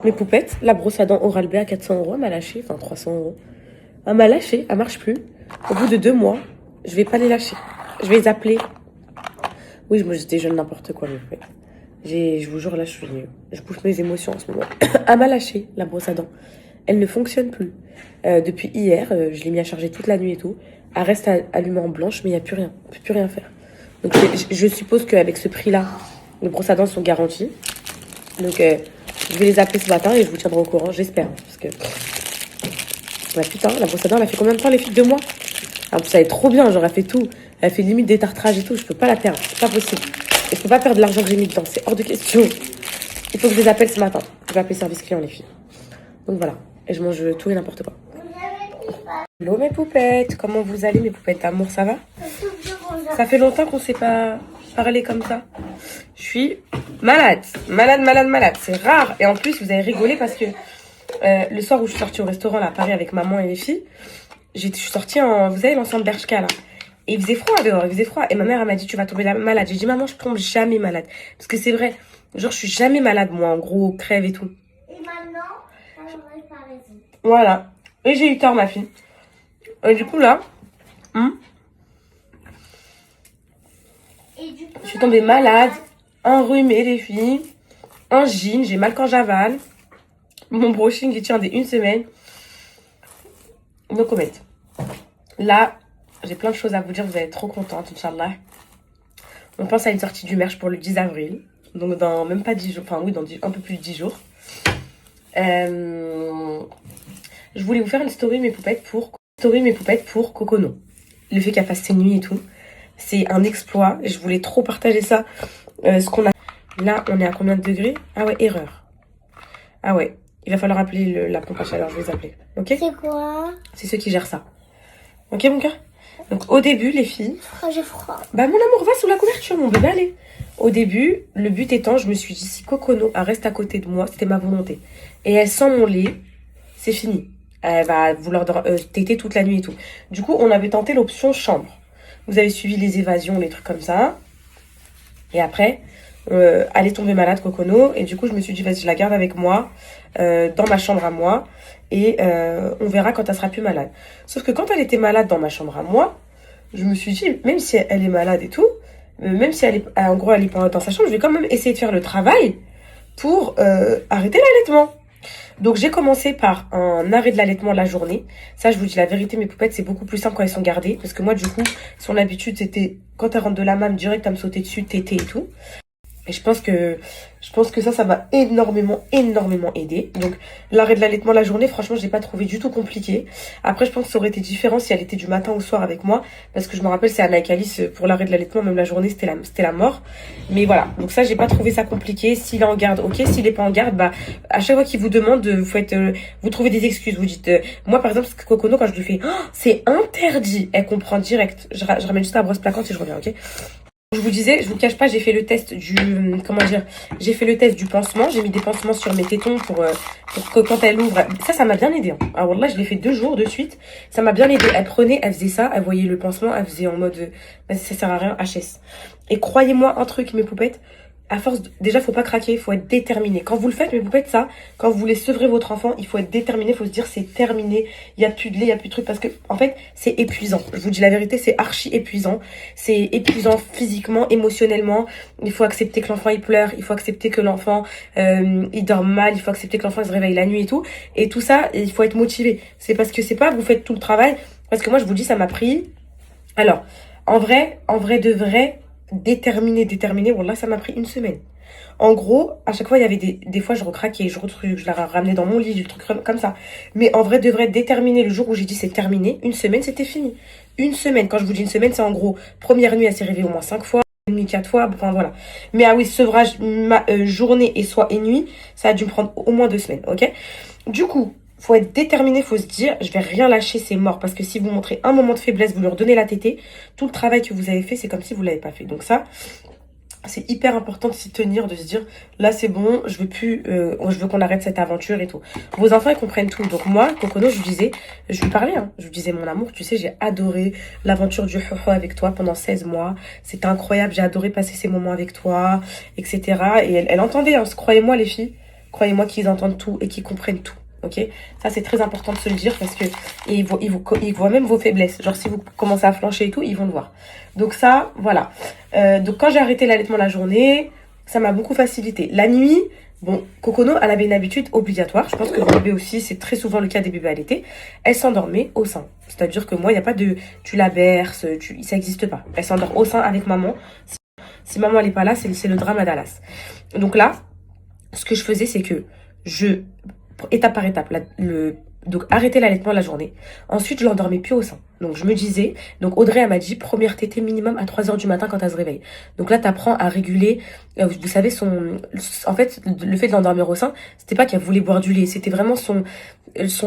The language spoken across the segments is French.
Mes poupettes, la brosse à dents Oral-B à 400 €, elle m'a lâché, enfin 300 €. Elle m'a lâché, elle marche plus. Au bout de 2 mois, je vais pas les lâcher. Je vais les appeler. Oui, je déjeune n'importe quoi, mes poupettes. Je vous jure, là, je bouge mes émotions en ce moment. Elle m'a lâché, la brosse à dents. Elle ne fonctionne plus. Depuis hier, je l'ai mis à charger toute la nuit et tout. Elle reste allumée en blanche, mais il n'y a plus rien. On ne peut plus rien faire. Donc, je suppose qu'avec ce prix-là, les brosses à dents sont garanties. Donc, je vais les appeler ce matin et je vous tiendrai au courant, j'espère. Parce que... Ouais, putain, la brosse à dents, elle a fait combien de temps, les filles? 2 mois? En plus, elle est trop bien, genre, elle fait tout. Elle fait limite des tartrages et tout. Je peux pas la perdre, c'est pas possible. Et je peux pas perdre l'argent que j'ai mis dedans, c'est hors de question. Il faut que je les appelle ce matin. Je vais appeler service client, les filles. Donc voilà. Et je mange tout et n'importe quoi. Hello mes poupettes, comment vous allez mes poupettes d'amour, ça va? Ça fait longtemps qu'on s'est pas parlé comme ça. Je suis malade, malade. C'est rare. Et en plus, vous avez rigolé parce que le soir où je suis sortie au restaurant là, à Paris avec maman et les filles, je suis sortie en, vous savez, l'ensemble Bershka là. Et il faisait froid dehors, il faisait froid. Et ma mère, elle m'a dit, tu vas tomber malade. J'ai dit, maman, je tombe jamais malade. Parce que c'est vrai, genre, je suis jamais malade, moi, en gros, crève et tout. Et maintenant, j'aurais pas raison. Voilà. Et j'ai eu tort, ma fille. Et du coup, là, je suis tombée malade, enrhumée, les filles, angine, j'ai mal quand j'avale. Mon brushing, il tient des 1 semaine. No comment. Là, j'ai plein de choses à vous dire, vous allez être trop contente, Inch'Allah. On pense à une sortie du merch pour le 10 avril. Donc dans même pas 10 jours, enfin oui, dans un peu plus de 10 jours. Je voulais vous faire une story mes poupettes pour Cocono. Le fait qu'elle fasse ses nuits et tout, c'est un exploit. Je voulais trop partager ça. Ce qu'on a. Là, on est à combien de degrés? Ah ouais, erreur. Ah ouais, il va falloir appeler la pompe à chaleur, je vais les appeler. Ok? C'est quoi? C'est ceux qui gèrent ça. Ok mon cœur? Donc au début, les filles... Oh, j'ai froid. Bah mon amour, va sous la couverture, mon bébé, allez. Au début, le but étant, je me suis dit, si Cocono elle reste à côté de moi, c'était ma volonté. Et elle sent mon lait, c'est fini. Elle va vouloir téter toute la nuit et tout. Du coup, on avait tenté l'option chambre. Vous avez suivi les évasions, les trucs comme ça. Et après, elle est tombée malade, Cocono. Et du coup, je me suis dit, vas-y, je la garde avec moi, dans ma chambre à moi. Et on verra quand elle sera plus malade. Sauf que quand elle était malade dans ma chambre à moi, je me suis dit, même si elle est malade et tout, même si elle est, en gros, elle est pas dans sa chambre, je vais quand même essayer de faire le travail pour arrêter l'allaitement. Donc j'ai commencé par un arrêt de l'allaitement la journée. Ça, je vous dis la vérité, mes poupettes, c'est beaucoup plus simple quand elles sont gardées. Parce que moi, du coup, son habitude, c'était quand elle rentre de la mame, direct à me sauter dessus, téter et tout. Et je pense que ça m'a énormément aidé. Donc, l'arrêt de l'allaitement la journée, franchement, je l'ai pas trouvé du tout compliqué. Après, je pense que ça aurait été différent si elle était du matin au soir avec moi. Parce que je me rappelle, c'est Anna et Calice, pour l'arrêt de l'allaitement, même la journée, c'était la mort. Mais voilà. Donc ça, j'ai pas trouvé ça compliqué. S'il est en garde, ok. S'il est pas en garde, bah, à chaque fois qu'il vous demande, vous trouvez des excuses. Vous dites, moi, par exemple, Cocono, quand je lui fais, oh, c'est interdit. Elle comprend direct. Je ramène juste la brosse plaquante et je reviens, ok? Je vous disais, je vous cache pas, j'ai fait le test j'ai fait le test du pansement. J'ai mis des pansements sur mes tétons pour que quand elle ouvre, ça m'a bien aidé. Hein. Ah wallah, je l'ai fait 2 jours de suite. Ça m'a bien aidé. Elle prenait, elle faisait ça, elle voyait le pansement, elle faisait en mode, ça sert à rien, HS. Et croyez-moi un truc, mes poupettes, à force, déjà, faut pas craquer, faut être déterminé. Quand vous le faites, mes poupettes, ça, quand vous voulez sevrer votre enfant, il faut être déterminé, faut se dire c'est terminé, il y a plus de lait, il y a plus de trucs, parce que, en fait, c'est épuisant. Je vous dis la vérité, c'est archi épuisant. C'est épuisant physiquement, émotionnellement. Il faut accepter que l'enfant, il pleure, il faut accepter que l'enfant, il dort mal, il faut accepter que l'enfant, il se réveille la nuit et tout. Et tout ça, il faut être motivé. C'est parce que c'est pas, vous faites tout le travail, parce que moi, je vous dis, ça m'a pris, alors, en vrai de vrai, déterminé, wallah, ça m'a pris 1 semaine. En gros, à chaque fois, il y avait des fois, je recraquais, je la ramenais dans mon lit, du truc comme ça. Mais en vrai, de vrai, déterminé, le jour où j'ai dit c'est terminé, 1 semaine, c'était fini. 1 semaine, quand je vous dis 1 semaine, c'est en gros, première nuit, elle s'est réveillée au moins 5 fois, nuit 4 fois, enfin voilà. Mais ah oui, sevrage, journée et nuit, ça a dû me prendre au moins 2 semaines, ok? Du coup, faut être déterminé, faut se dire, je vais rien lâcher, c'est mort. Parce que si vous montrez un moment de faiblesse, vous leur donnez la tétée, tout le travail que vous avez fait, c'est comme si vous l'avez pas fait. Donc ça, c'est hyper important de s'y tenir, de se dire, là c'est bon, je veux qu'on arrête cette aventure et tout. Vos enfants, ils comprennent tout. Donc moi, Cocono, je lui parlais, hein. Je lui disais, mon amour, tu sais, j'ai adoré l'aventure du ho-ho avec toi pendant 16 mois. C'était incroyable, j'ai adoré passer ces moments avec toi, etc. Et elle entendait, hein, croyez-moi les filles. croyez-moi qu'ils entendent tout et qu'ils comprennent tout. Ok, ça c'est très important de se le dire parce que ils voient même vos faiblesses. Genre si vous commencez à flancher et tout, ils vont le voir. Donc ça, voilà. Donc quand j'ai arrêté l'allaitement la journée, ça m'a beaucoup facilité. La nuit, bon, Kokono, elle avait une habitude obligatoire. Je pense que vos bébés aussi, c'est très souvent le cas des bébés allaités. Elle s'endormait au sein. C'est-à-dire que moi, il n'y a pas de tu la berces, ça n'existe pas. Elle s'endort au sein avec maman. Si maman elle n'est pas là, c'est le drame à Dallas. Donc là, ce que je faisais, c'est que étape par étape, donc arrêter l'allaitement la journée. Ensuite, je l'endormais plus au sein. Donc je me disais, donc Audrey elle m'a dit première tétée minimum à 3 h du matin quand elle se réveille. Donc là tu apprends à réguler, vous savez en fait le fait de l'endormir au sein, c'était pas qu'elle voulait boire du lait, c'était vraiment son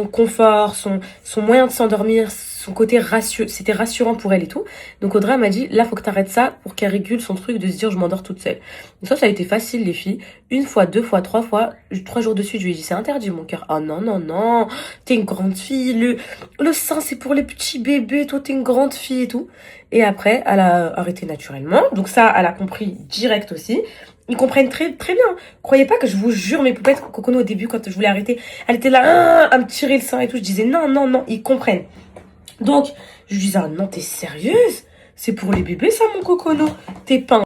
confort, son moyen de s'endormir, son côté rassurant, c'était rassurant pour elle et tout. Donc Audrey m'a dit là faut que t'arrêtes ça pour qu'elle régule son truc de se dire je m'endors toute seule. Donc ça a été facile les filles, une fois, deux fois, trois fois, 3 jours de suite je lui ai dit c'est interdit mon cœur. Oh non non non, t'es une grande fille, le sein c'est pour les petits bébés, toi t'es une grande fille et tout. Et après elle a arrêté naturellement, donc ça elle a compris direct aussi. Ils comprennent très très bien. Croyez pas que je vous jure mes poupettes, Kokono au début quand je voulais arrêter, elle était là à me tirer le sein et tout, je disais non non non, ils comprennent. Donc, je lui disais, ah non, t'es sérieuse? C'est pour les bébés, ça, mon Kokono. T'es pas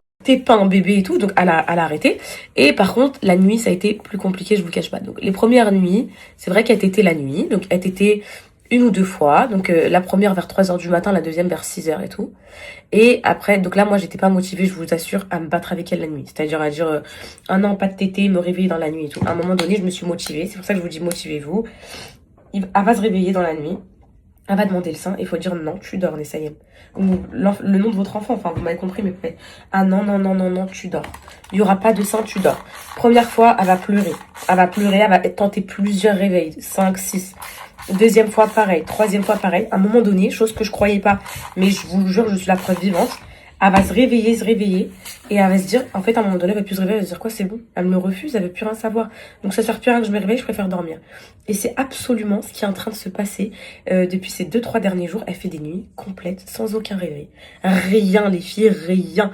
un bébé et tout. Donc, elle a arrêté. Et par contre, la nuit, ça a été plus compliqué, je vous cache pas. Donc, les premières nuits, c'est vrai qu'elle tétait la nuit. Donc, elle tétait une ou deux fois. Donc, la première vers 3 h du matin, la deuxième vers 6 h et tout. Et après, donc là, moi, j'étais pas motivée, je vous assure, à me battre avec elle la nuit. C'est-à-dire à dire, ah non, pas de tétée, me réveiller dans la nuit et tout. À un moment donné, je me suis motivée. C'est pour ça que je vous dis, motivez-vous. Elle va se réveiller dans la nuit. Elle va demander le sein et il faut dire non, tu dors, Nessayem. Ou le nom de votre enfant, enfin vous m'avez compris, mais peut-être. Ah non, non, non, non, non, tu dors. Il n'y aura pas de sein, tu dors. Première fois, elle va pleurer. Elle va pleurer, elle va tenter plusieurs réveils. 5, 6. Deuxième fois, pareil. Troisième fois, pareil. À un moment donné, chose que je croyais pas, mais je vous le jure, je suis la preuve vivante. Elle va se réveiller, et elle va se dire, en fait, à un moment donné, elle va plus se réveiller, elle va se dire quoi, c'est bon. Elle me refuse, elle veut plus rien savoir. Donc ça sert plus à rien que je me réveille, je préfère dormir. Et c'est absolument ce qui est en train de se passer depuis ces 2-3 derniers jours. Elle fait des nuits complètes, sans aucun réveil. Rien, les filles, rien.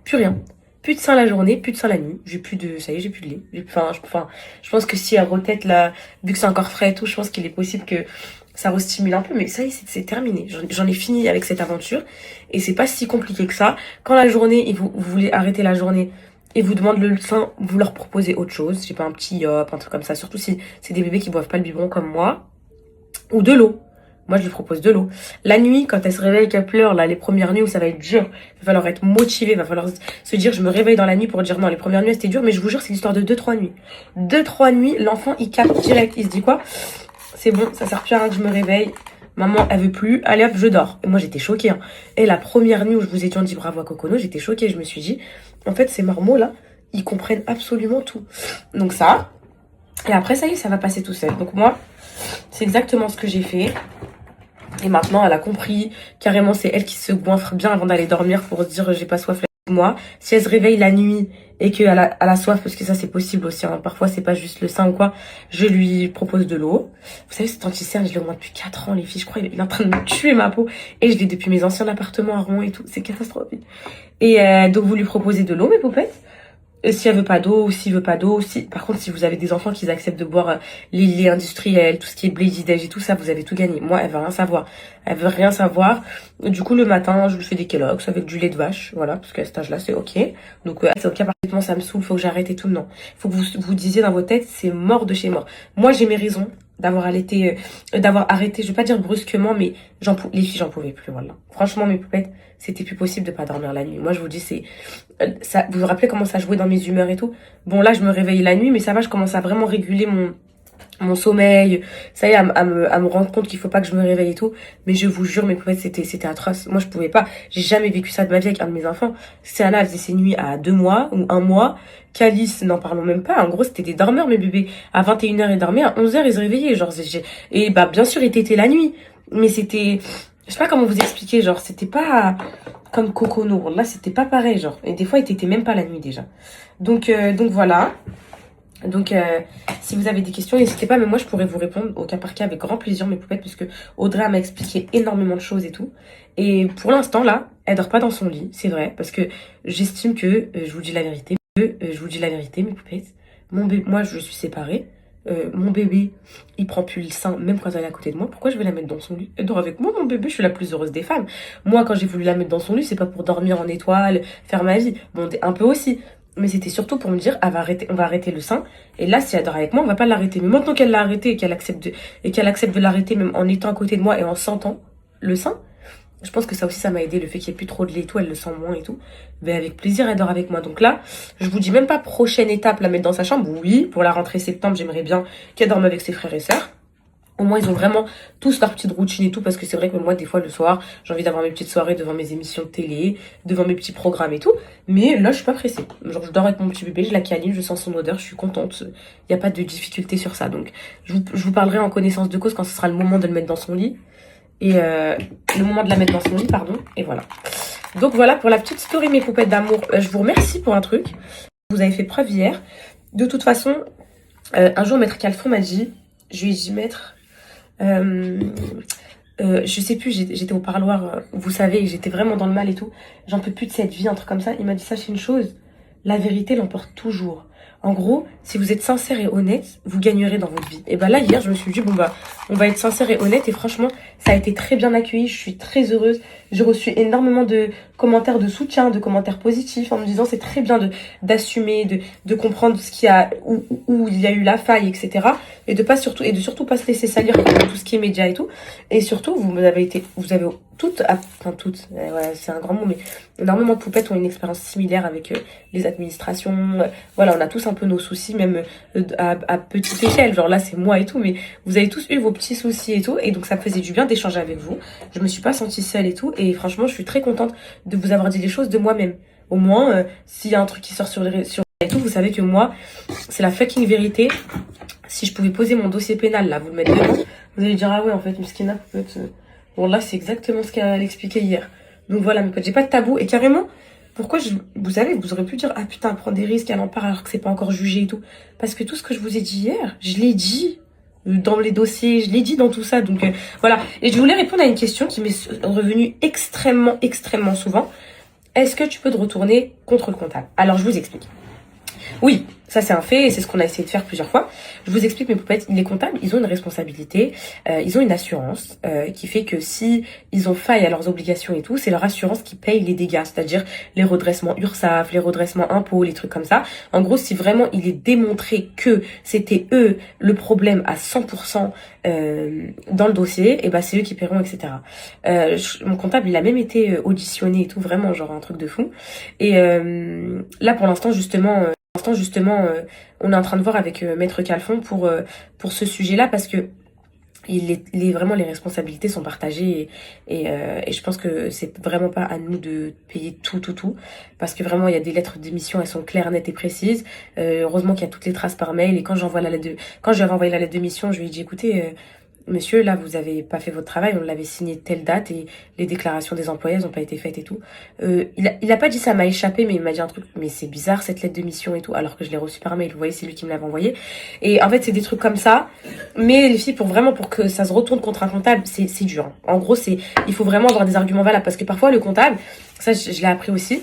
Plus rien. Plus de sein la journée, plus de sein la nuit. J'ai plus de, ça y est, j'ai plus de lait. Je pense que si elle retête là, vu que c'est encore frais et tout, je pense qu'il est possible que ça restimule un peu, mais ça y est, c'est terminé. J'en ai fini avec cette aventure. Et c'est pas si compliqué que ça. Quand la journée, et vous voulez arrêter la journée, et vous demandent le sein, vous leur proposez autre chose. Je sais pas, un petit yop, un truc comme ça. Surtout si c'est des bébés qui boivent pas le biberon comme moi. Ou de l'eau. Moi, je lui propose de l'eau. La nuit, quand elle se réveille, qu'elle pleure, là, les premières nuits où ça va être dur, il va falloir être motivé, il va falloir se dire, je me réveille dans la nuit pour dire non, les premières nuits, c'était dur, mais je vous jure, c'est l'histoire de 2-3 nuits. 2-3 nuits, l'enfant, il capte direct. Il se dit quoi? C'est bon, ça sert plus à rien que je me réveille. Maman, elle veut plus. Allez hop, je dors. Et moi, j'étais choquée. Hein. Et la première nuit où je vous ai dit bravo à Kokono, j'étais choquée. Je me suis dit, en fait, ces marmots là, ils comprennent absolument tout. Donc ça. Et après, ça y est, ça va passer tout seul. Donc moi, c'est exactement ce que j'ai fait. Et maintenant, elle a compris. Carrément, c'est elle qui se goinfre bien avant d'aller dormir pour se dire, j'ai pas soif. Moi, si elle se réveille la nuit et qu'elle a soif, parce que ça c'est possible aussi, hein. Parfois c'est pas juste le sein ou quoi, je lui propose de l'eau. Vous savez, cet anti-cerne, je l'ai au moins depuis 4 ans les filles, je crois, il est en train de me tuer ma peau, et je l'ai depuis mes anciens appartements à Rouen et tout, c'est catastrophique. Et donc vous lui proposez de l'eau, mes poupettes. Si elle veut pas d'eau, ou s'il veut pas d'eau, par contre, si vous avez des enfants qui acceptent de boire les laits industriels, tout ce qui est blé-didège et tout ça, vous avez tout gagné. Moi, elle veut rien savoir. Elle veut rien savoir. Du coup, le matin, je lui fais des Kellogg's avec du lait de vache. Voilà, parce qu'à cet âge-là, c'est ok. Donc, c'est ok, parfaitement, ça me saoule, faut que j'arrête et tout. Non. Faut que vous disiez dans vos têtes, c'est mort de chez mort. Moi, j'ai mes raisons d'avoir arrêté, je vais pas dire brusquement, mais les filles, j'en pouvais plus, voilà. Franchement, mes poupettes, c'était plus possible de pas dormir la nuit. Moi, je vous dis, ça, vous vous rappelez comment ça jouait dans mes humeurs et tout? Bon, là, je me réveille la nuit, mais ça va, je commence à vraiment réguler mon sommeil. Ça y est, à me rendre compte qu'il faut pas que je me réveille et tout. Mais je vous jure, mes poupettes, c'était atroce. Moi, je pouvais pas. J'ai jamais vécu ça de ma vie avec un de mes enfants. Sienna, elle faisait ses nuits à 2 mois ou 1 mois. Calice, n'en parlons même pas. En gros, c'était des dormeurs, mes bébés. À 21 h, ils dormaient. À 11 h, ils se réveillaient. Genre, et bah, bien sûr, ils tétaient la nuit. Mais c'était, je sais pas comment vous expliquer. Genre, c'était pas comme Kokono. Là, c'était pas pareil, genre. Et des fois, ils tétaient même pas la nuit, déjà. Donc voilà. Donc, si vous avez des questions, n'hésitez pas. Mais moi, je pourrais vous répondre au cas par cas avec grand plaisir, mes poupettes, parce que Audrey m'a expliqué énormément de choses et tout. Et pour l'instant, là, elle dort pas dans son lit, c'est vrai, parce que j'estime que, je vous dis la vérité, mes poupettes, Moi, je suis séparée. Mon bébé, il prend plus le sein, même quand elle est à côté de moi. Pourquoi je vais la mettre dans son lit? Elle dort avec moi, mon bébé, je suis la plus heureuse des femmes. Moi, quand j'ai voulu la mettre dans son lit, c'est pas pour dormir en étoile, faire ma vie. Bon, un peu aussi. Mais c'était surtout pour me dire, on va arrêter le sein. Et là, si elle dort avec moi, on va pas l'arrêter. Mais maintenant qu'elle l'a arrêté et qu'elle accepte de l'arrêter, même en étant à côté de moi et en sentant le sein, je pense que ça aussi, ça m'a aidé, le fait qu'il n'y ait plus trop de lait et tout, elle le sent moins et tout. Mais avec plaisir, elle dort avec moi. Donc là, je vous dis même pas prochaine étape, la mettre dans sa chambre. Oui, pour la rentrée septembre, j'aimerais bien qu'elle dorme avec ses frères et sœurs. Au moins, ils ont vraiment tous leur petite routine et tout, parce que c'est vrai que moi, des fois, le soir, j'ai envie d'avoir mes petites soirées devant mes émissions de télé, devant mes petits programmes et tout. Mais là, je suis pas pressée. Genre, je dors avec mon petit bébé, je la câline, je sens son odeur, je suis contente. Il n'y a pas de difficulté sur ça. Donc, je vous parlerai en connaissance de cause quand ce sera le moment de le mettre dans son lit. Et le moment de la mettre dans son lit, pardon. Et voilà. Donc voilà pour la petite story, mes poupettes d'amour. Je vous remercie pour un truc. Vous avez fait preuve hier. De toute façon, un jour, Maître Calfon m'a dit, je lui ai dit, Maître, je sais plus, j'étais au parloir, vous savez, j'étais vraiment dans le mal et tout. J'en peux plus de cette vie, un truc comme ça. Il m'a dit, sachez une chose, la vérité l'emporte toujours. En gros, si vous êtes sincère et honnête, vous gagnerez dans votre vie. Et bah là, hier, je me suis dit, bon bah, on va être sincère et honnête. Et franchement, ça a été très bien accueilli. Je suis très heureuse. J'ai reçu énormément de commentaires de soutien, de commentaires positifs en me disant c'est très bien d'assumer, de comprendre ce qu'il y a, où il y a eu la faille, etc. Et de surtout pas se laisser salir par tout ce qui est média et tout. Et surtout, vous avez toutes, ouais, c'est un grand mot, mais énormément de poupettes ont une expérience similaire avec les administrations. Voilà, on a tous un peu nos soucis, même à petite échelle. Genre là, c'est moi et tout, mais vous avez tous eu vos petits soucis et tout. Et donc, ça me faisait du bien d'échanger avec vous. Je me suis pas sentie seule et tout. Et franchement, je suis très contente de vous avoir dit les choses de moi-même. Au moins, s'il y a un truc qui sort sur et tout, vous savez que moi, c'est la fucking vérité. Si je pouvais poser mon dossier pénal, là, vous le mettre devant, vous allez dire, ah ouais, en fait, Miskina, peut-être... Bon, là, c'est exactement ce qu'elle expliquait hier. Donc voilà, mes potes, j'ai pas de tabou. Et carrément, vous savez, vous aurez pu dire, ah putain, prendre des risques, elle en parle alors que c'est pas encore jugé et tout. Parce que tout ce que je vous ai dit hier, je l'ai dit dans les dossiers, je l'ai dit dans tout ça. Donc voilà. Et je voulais répondre à une question qui m'est revenue extrêmement, extrêmement souvent. Est-ce que tu peux te retourner contre le comptable? Alors, je vous explique. Oui, ça c'est un fait et c'est ce qu'on a essayé de faire plusieurs fois. Je vous explique mes poupettes, les comptables, ils ont une responsabilité, ils ont une assurance qui fait que si ils ont faille à leurs obligations et tout, c'est leur assurance qui paye les dégâts, c'est-à-dire les redressements URSSAF, les redressements impôts, les trucs comme ça. En gros, si vraiment il est démontré que c'était eux le problème à 100% dans le dossier, et ben c'est eux qui paieront, etc. Mon comptable, il a même été auditionné et tout, vraiment genre un truc de fou. Et là pour l'instant justement, on est en train de voir avec Maître Calfon pour ce sujet-là parce que vraiment les responsabilités sont partagées et je pense que c'est vraiment pas à nous de payer tout parce que vraiment il y a des lettres d'émission, elles sont claires, nettes et précises. Heureusement qu'il y a toutes les traces par mail et quand j'avais envoyé la lettre d'émission, je lui ai dit écoutez monsieur, là, vous avez pas fait votre travail, on l'avait signé telle date et les déclarations des employés, elles ont pas été faites et tout. Il a pas dit ça m'a échappé, mais il m'a dit un truc, mais c'est bizarre cette lettre de mission et tout, alors que je l'ai reçue par mail, vous voyez, c'est lui qui me l'avait envoyé. Et en fait, c'est des trucs comme ça, mais les filles, pour que ça se retourne contre un comptable, c'est dur. Hein. En gros, il faut vraiment avoir des arguments valables, parce que parfois, le comptable, ça, je l'ai appris aussi.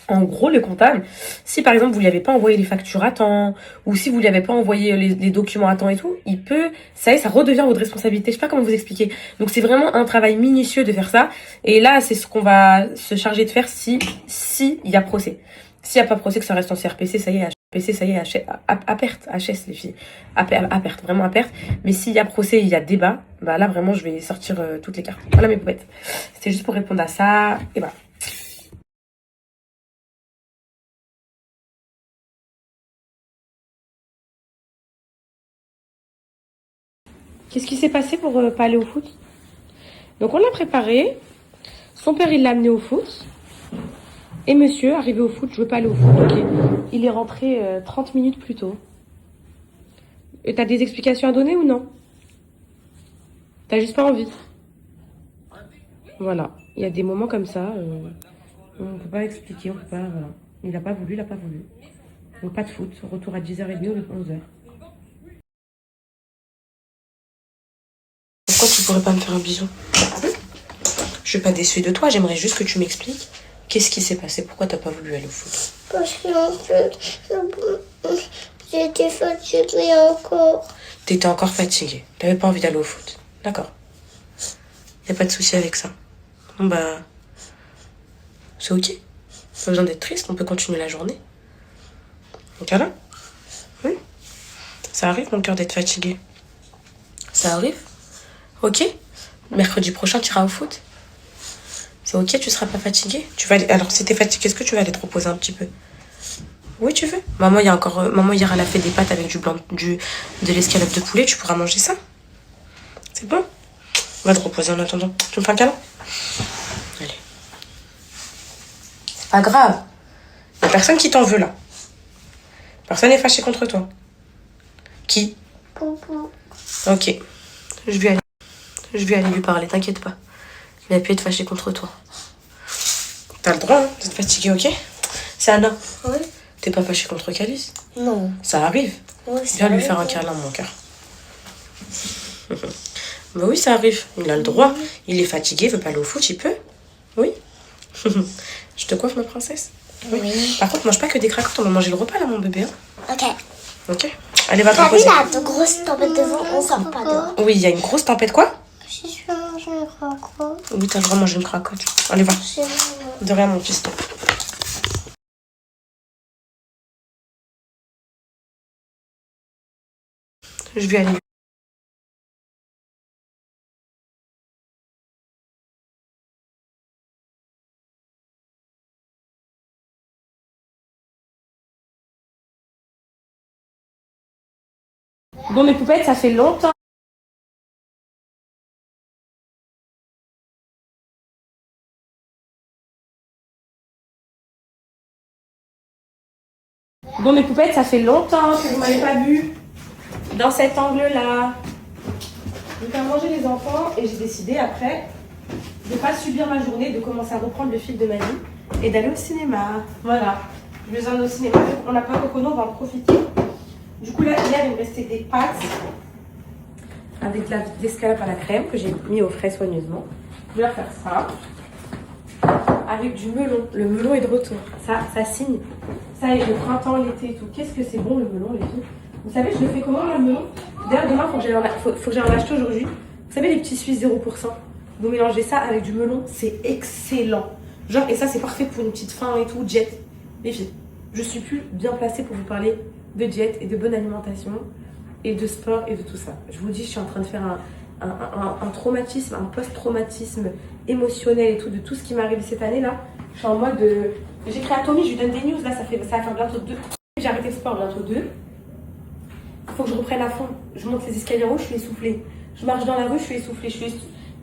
En gros, le comptable, si par exemple vous lui avez pas envoyé les factures à temps, ou si vous lui avez pas envoyé les documents à temps et tout, ça redevient votre responsabilité. Je sais pas comment vous expliquer. Donc c'est vraiment un travail minutieux de faire ça. Et là, c'est ce qu'on va se charger de faire si il y a procès. S'il y a pas procès, que ça reste en CRPC, ça y est, HPC, ça y est, à perte, HS les filles, à perte, vraiment à perte. Mais s'il y a procès, il y a débat, bah là vraiment je vais sortir toutes les cartes. Voilà mes poupettes. C'était juste pour répondre à ça. Et voilà. Qu'est-ce qui s'est passé pour pas aller au foot? Donc on l'a préparé. Son père il l'a amené au foot. Et monsieur, arrivé au foot, je veux pas aller au foot. Ok. Il est rentré 30 minutes plus tôt. Et t'as des explications à donner ou non? T'as juste pas envie. Voilà. Il y a des moments comme ça. On peut pas expliquer, on peut pas. Voilà. Il a pas voulu, il a pas voulu. Donc pas de foot. Retour à 10h30 ou 11h. Pourquoi tu pourrais pas me faire un bisou? Je suis pas déçue de toi, j'aimerais juste que tu m'expliques qu'est-ce qui s'est passé, pourquoi t'as pas voulu aller au foot? Parce qu'en fait, J'étais fatiguée encore. T'étais encore fatiguée. T'avais pas envie d'aller au foot. D'accord. Y a pas de souci avec ça. Bon bah... C'est ok. Pas besoin d'être triste, on peut continuer la journée. Donc là, oui. Ça arrive, mon cœur, d'être fatigué. Ça arrive. Ok. Mercredi prochain, tu iras au foot. C'est ok, tu seras pas fatigué. Tu vas aller... Alors, si t'es fatigué, est-ce que tu vas aller te reposer un petit peu? Oui, tu veux. Maman, il y a encore... Maman, hier, elle a fait des pâtes avec de l'escalope de poulet. Tu pourras manger ça. C'est bon. Va te reposer en attendant. Tu me fais un câlin? Allez. C'est pas grave. Y a personne qui t'en veut, là. Personne n'est fâché contre toi. Qui? Poupou. Ok. Je vais aller lui parler, t'inquiète pas. Il a pu être fâché contre toi. T'as le droit, hein, d'être fatigué, ok? C'est Anna. Oui. T'es pas fâché contre Calice? Non. Ça arrive. Oui, Viens lui faire un câlin, mon cœur. Bah oui, ça arrive. Il a le droit. Il est fatigué, il veut pas aller au foot, il peut. Oui. Je te coiffe, ma princesse? Oui. Par contre, mange pas que des cracottes, on va manger le repas, là, mon bébé. Hein. Ok. Ok. Allez, va te T'as vu reposer. là, de grosses tempêtes devant, on sort pas dehors. Oui, il y a une grosse tempête, quoi? Si je veux manger une croco. Oui, t'as le droit de manger une cracotte. Allez, va. De rien, mon fils. Je vais aller. Bon, mes poupettes, ça fait longtemps. Bon, mes poupettes, ça fait longtemps que vous m'avez pas vu dans cet angle-là. Je vais faire manger les enfants et j'ai décidé après de pas subir ma journée, de commencer à reprendre le fil de ma vie et d'aller au cinéma. Voilà. Je vais aller au cinéma. On n'a pas Cocono, on va en profiter. Du coup, là, hier, il me restait des pâtes avec de l'escalope à la crème que j'ai mis au frais soigneusement. Je vais leur faire ça. Avec du melon. Le melon est de retour. Ça signe. Ça y est, le printemps, l'été et tout. Qu'est-ce que c'est bon le melon, l'été. Vous savez, je le fais comment le melon? D'ailleurs, demain, faut que j'aille en acheter aujourd'hui. Vous savez, les petits Suisses 0%. Vous mélangez ça avec du melon, c'est excellent. Genre, et ça, c'est parfait pour une petite faim et tout. Diète. Les filles, je suis plus bien placée pour vous parler de diète et de bonne alimentation et de sport et de tout ça. Je vous dis, je suis en train de faire un traumatisme, un post-traumatisme émotionnel et tout, de tout ce qui m'est arrivé cette année-là. Je suis en mode... J'ai créé à Tommy, je lui donne des news, là, ça va faire bientôt 2. J'ai arrêté le sport bientôt 2. Il faut que je reprenne à fond. Je monte les escaliers en haut, je suis essoufflée. Je marche dans la rue, je suis essoufflée. Je suis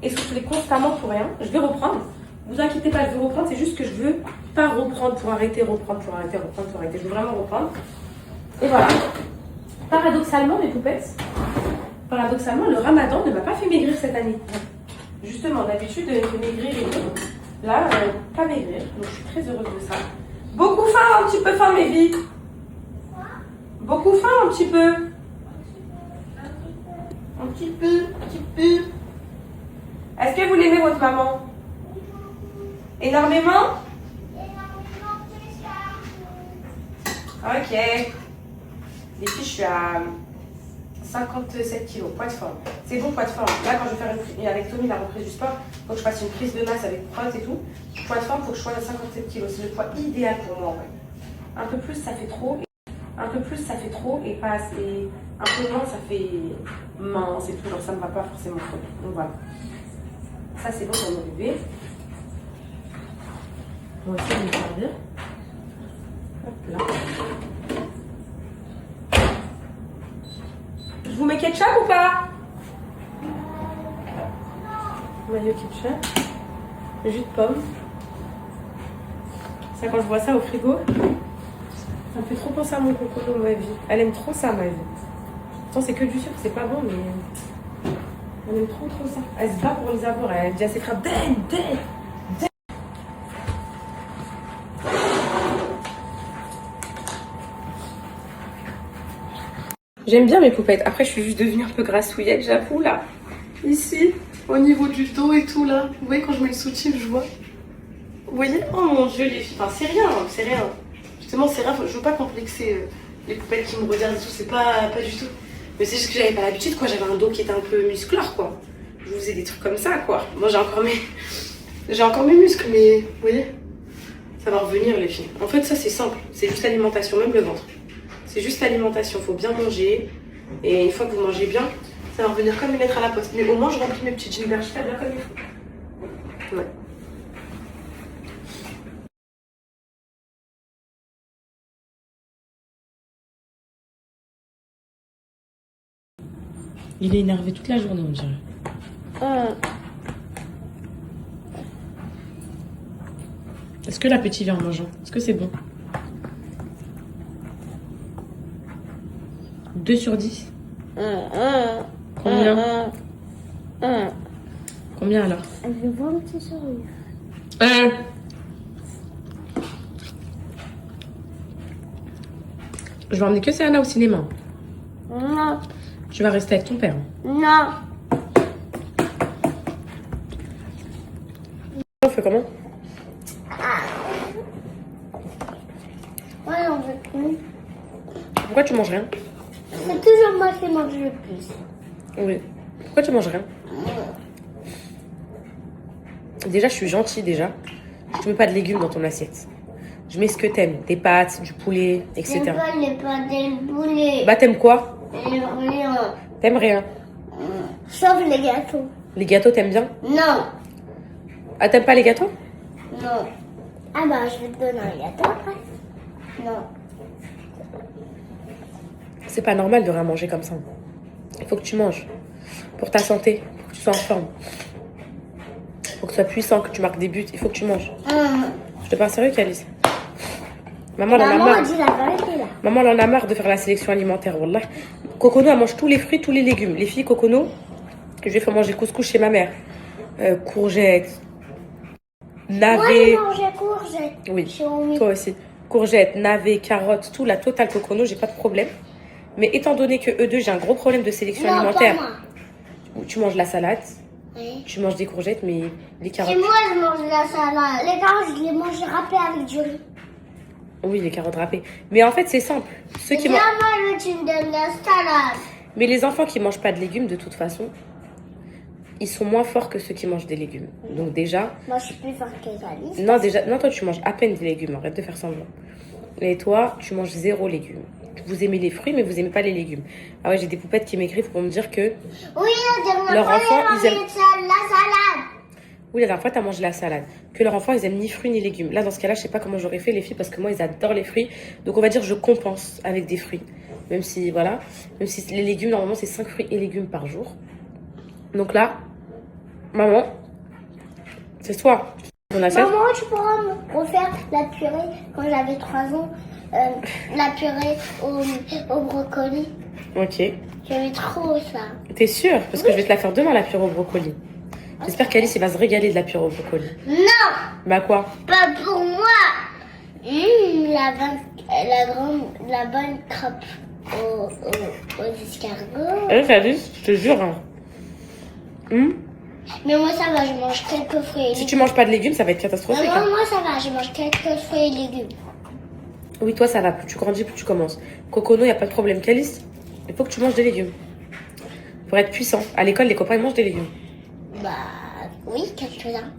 essoufflée constamment pour rien. Je vais reprendre. Vous inquiétez pas, je vais reprendre. C'est juste que je veux pas reprendre pour arrêter, reprendre pour arrêter, reprendre pour arrêter. Je veux vraiment reprendre. Et voilà. Paradoxalement, mes poupettes, le ramadan ne m'a pas fait maigrir cette année. Justement, d'habitude, il fait maigrir et tout. Là, pas maigrir. Donc, je suis très heureuse de ça. Beaucoup faim, un petit peu faim, mes vies. Beaucoup faim, un petit peu. Un petit peu. Est-ce que vous l'aimez, votre maman? Énormément? Ok. Les filles, je suis à 57 kilos, poids de forme. C'est bon, poids de forme. Là, quand je vais faire avec Tommy la reprise du sport, il faut que je fasse une prise de masse avec prot et tout. Poids de forme, il faut que je sois à 57 kilos. C'est le poids idéal pour moi, en vrai. Un peu plus, ça fait trop. Un peu plus, ça fait trop. Et pas assez. Un peu moins, ça fait mince et tout. Genre, ça ne me va pas forcément trop. Donc voilà. Ça, c'est bon pour mon bébé. On va essayer de me servir. Hop là. Je vous mets ketchup ou pas? Maillot ketchup. Jus de pomme. Ça, quand je vois ça au frigo, ça me fait trop penser à mon coco dans ma vie. Elle aime trop ça, ma vie. Pourtant, c'est que du sucre, c'est pas bon, mais elle aime trop ça. Elle se bat pour les avoir. Elle dit à ses frères, Den. J'aime bien mes poupettes. Après, je suis juste devenue un peu grassouillette, j'avoue, là. Ici, au niveau du dos et tout, là. Vous voyez, quand je mets le soutien, je vois. Vous voyez? Oh mon Dieu, les filles. Enfin, c'est rien. Justement, c'est rien. Je veux pas complexer Les poupettes qui me regardent et tout, c'est pas du tout. Mais c'est juste que j'avais pas l'habitude, quoi. J'avais un dos qui était un peu musclore, quoi. Je vous faisais des trucs comme ça, quoi. Moi, j'ai encore mes muscles, mais vous voyez, ça va revenir, les filles. En fait, ça, c'est simple. C'est juste l'alimentation, même le ventre. C'est juste l'alimentation. Faut bien manger. Et une fois que vous mangez bien, ça va revenir comme une lettre à la poste. Mais au moins, je remplis mes petites Gilbert bien comme il faut. Ouais. Il est énervé toute la journée, on dirait. Est-ce que l'appétit vient en mangeant? Est-ce que c'est bon? 2 sur 10. Combien? Combien alors? Je vois un petit sourire. Je vais emmener que Serena au cinéma. Non. Tu vas rester avec ton père. Non. On fait comment? Ouais, on veut plus. Pourquoi tu manges rien? C'est toujours moi qui mange le plus. Oui. Pourquoi tu manges rien? Déjà, je suis gentille déjà. Je mets pas de légumes dans ton assiette. Je mets ce que t'aimes. Des pâtes, du poulet, etc. J'aime pas les pâtes de poulet. Bah t'aimes quoi? Rien. T'aimes rien. Sauf les gâteaux. Les gâteaux, t'aimes bien? Non. Ah, t'aimes pas les gâteaux? Non. Ah bah, je vais te donner un gâteau après. Non. C'est pas normal de rien manger comme ça. Il faut que tu manges. Pour ta santé, pour que tu sois en forme. Pour que tu sois puissant, que tu marques des buts, il faut que tu manges. Je te parle sérieux, Calice. Maman, elle en a Maman marre. dit la vérité là. Maman, elle en a marre de faire la sélection alimentaire, wallah. Cocono, elle mange tous les fruits, tous les légumes. Les filles, Cocono, je vais faire manger couscous chez ma mère. Courgettes, Moi, navets. j'ai mangé courgette. Oui, Chez Omi. toi aussi. Courgettes, navets, carottes, tout, la totale Cocono, j'ai pas de problème. Mais étant donné que eux deux, j'ai un gros problème de sélection Non, alimentaire. pas moi. Tu manges la salade, Oui. tu manges des courgettes, mais les Et carottes. moi, je mange la salade. Les carottes, je les mange râpées avec du riz. Oui, les carottes râpées. Mais en fait, c'est simple. Ceux qui Viens, mangent. moi, tu me donnes la salade. Mais les enfants qui mangent pas de légumes, de toute façon, ils sont moins forts que ceux qui mangent des légumes. Donc déjà, Moi, je suis plus forte que Alice. non, toi tu manges à peine des légumes. Arrête de faire semblant. Et toi, tu manges 0 légumes. Vous aimez les fruits, mais vous aimez pas les légumes. Ah ouais, j'ai des poupettes qui m'écrivent pour me dire que Oui, la dernière Leur fois, enfant, j'ai ils mangé la salade. oui, la dernière fois, t'as mangé la salade. Que leurs enfants, ils aiment ni fruits ni légumes. Là, dans ce cas-là, je sais pas comment j'aurais fait les filles parce que moi, ils adorent les fruits. Donc, on va dire, je compense avec des fruits. Même si, voilà, même si les légumes, normalement, c'est 5 fruits et légumes par jour. Donc là, maman, c'est toi. Ton assiette. Maman, tu pourras me refaire la purée quand j'avais 3 ans. La purée au brocoli. Ok. J'aimais trop ça. T'es sûre? Parce que je vais te la faire demain, la purée au brocoli. J'espère qu'Alice, il va se régaler de la purée au brocoli. Non, Bah quoi? pas pour moi. La bonne crêpe aux escargots. Salut, je te jure. Hein. Mais moi, ça va, je mange quelques fruits et Si légumes. tu manges pas de légumes, ça va être catastrophique. Maman, Hein. moi, ça va, je mange quelques fruits et légumes. Oui, toi, ça va. Plus tu grandis, plus tu commences. Cocono, y a pas de problème. Calice, il faut que tu manges des légumes. Pour être puissant. À l'école, les copains, ils mangent des légumes. Bah, oui, quelques-uns.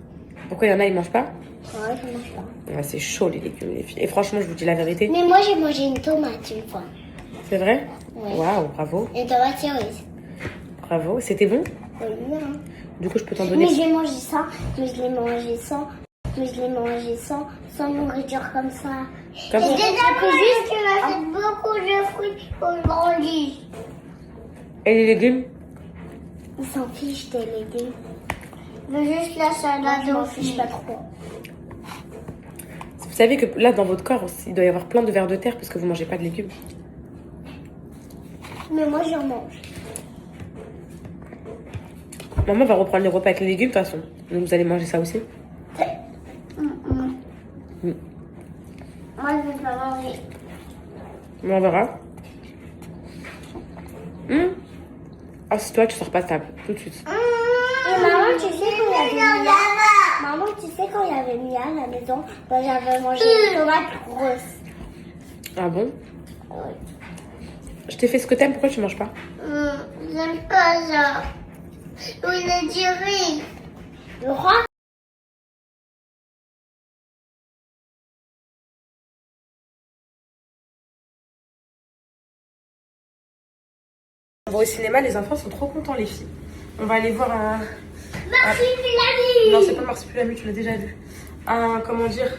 Pourquoi il y en a, ils mangent pas? Ouais, je mange pas. Ouais, c'est chaud, les légumes, les filles. Et franchement, je vous dis la vérité. Mais moi, j'ai mangé une tomate une fois. C'est vrai? Ouais. Waouh, bravo. Une tomate cerise. Bravo. C'était bon? Oui, non. Du coup, je peux t'en donner. Mais j'ai mangé ça, mais je l'ai mangé sans nourriture comme ça. Comme ça. Juste, tu m'as fait beaucoup de fruits pour que je grandisse. Et les légumes? Ils s'en fichent des légumes. Je veux juste la salade. Je m'en fiche pas trop. Vous savez que là, dans votre corps, il doit y avoir plein de vers de terre parce que vous mangez pas de légumes. Mais moi, j'en mange. Maman va reprendre les repas avec les légumes, de toute façon. Donc, vous allez manger ça aussi. Moi, je vais pas manger. On verra. Ah, c'est toi, tu sors pas de table, tout de suite. Et maman, tu sais quand il y avait Mia, maman, tu sais quand il y avait Mia à la maison, moi j'avais mangé une tomate grosse. Ah bon? Oui. Je t'ai fait ce que t'aimes, pourquoi tu manges pas? J'aime pas ça. Oui, le riz. Le roi. On va au cinéma, les enfants sont trop contents, les filles. On va aller voir un... Marsupilami. Non, c'est pas Marsupilami, tu l'as déjà vu. Comment dire,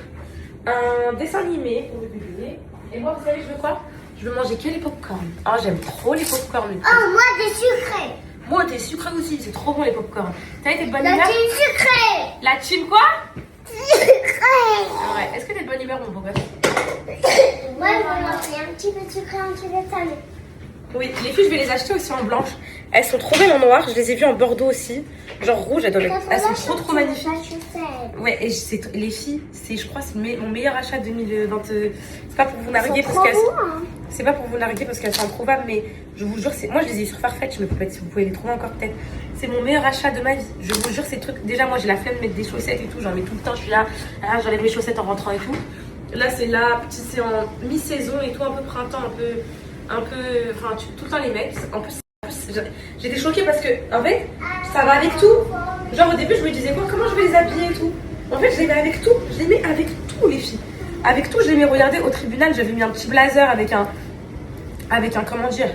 un dessin animé pour le bébé. Et moi, vous savez, je veux quoi? Je veux manger que les pop-corn. Ah, j'aime trop les pop-corn. Oh, moi, des sucrés. Moi, t'es sucré aussi, c'est trop bon les pop-corn. T'as été de bonne La humeur? team sucrée. La team quoi? Sucré. Ouais, est-ce que t'es de bonne humeur, mon beau gosse? Moi, je vais manger un petit peu de sucré, un petit peu de salé. Oui, les filles, je vais les acheter aussi en blanche. Elles sont trop belles en noir, je les ai vues en bordeaux aussi. Genre rouge, elles sont trop magnifiques. Ouais, et les filles, je crois, c'est mon meilleur achat 2020. C'est pas pour vous narguer parce qu'elles c'est pas pour vous narguer parce qu'elles sont introuvables, mais je vous jure, moi je les ai sur Farfetch, mais peut-être si vous pouvez les trouver encore peut-être. C'est mon meilleur achat de ma vie. Je vous jure, ces trucs. Déjà, moi j'ai la flemme de mettre des chaussettes et tout, j'en mets tout le temps. Je suis là, j'enlève mes chaussettes en rentrant et tout. Là, c'est en mi-saison et tout, un peu printemps, enfin, tout le temps les mettre. En plus, j'étais choquée parce que, en fait, ça va avec tout. Genre au début, je me disais, comment je vais les habiller et tout. En fait, je les mets avec tout. Je les mets avec tout, les filles. Avec tout, je les mets. Regardez, au tribunal, j'avais mis un petit blazer avec un, comment dire,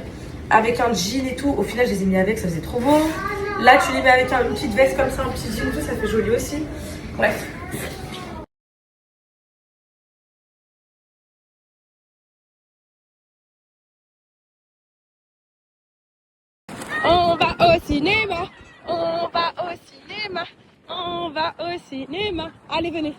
avec un jean et tout. Au final, je les ai mis avec, ça faisait trop beau. Là, tu les mets avec une petite veste comme ça, un petit jean et tout, ça fait joli aussi. Bref. On va au cinéma, on va au cinéma, on va au cinéma. Allez, venez.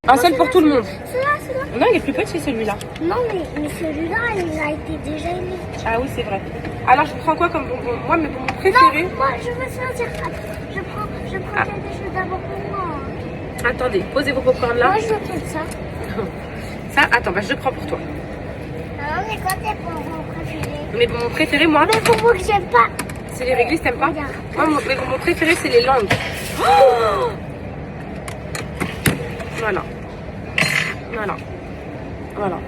Un seul pour tout le monde. Celui-là. Non, il est plus petit celui-là. Non, mais celui-là, il a été déjà aimé. Ah oui, c'est vrai. Alors, je prends quoi comme bonbon? Moi, mes bonbons préférés. Non, moi, je veux choisir. Je prends quelque chose d'abord pour moi. Attendez, posez vos popcorn là. Moi, je veux prendre ça. Ça, attends, je prends pour toi. Non, mais quoi tes bonbons préférés? Mes bonbons préférés, moi, Les bonbons que j'aime pas. c'est les réglisses, t'aimes pas? Regarde. Moi, mes bonbons préférés, c'est les langues. Oh, voilà. Voilà. Voilà.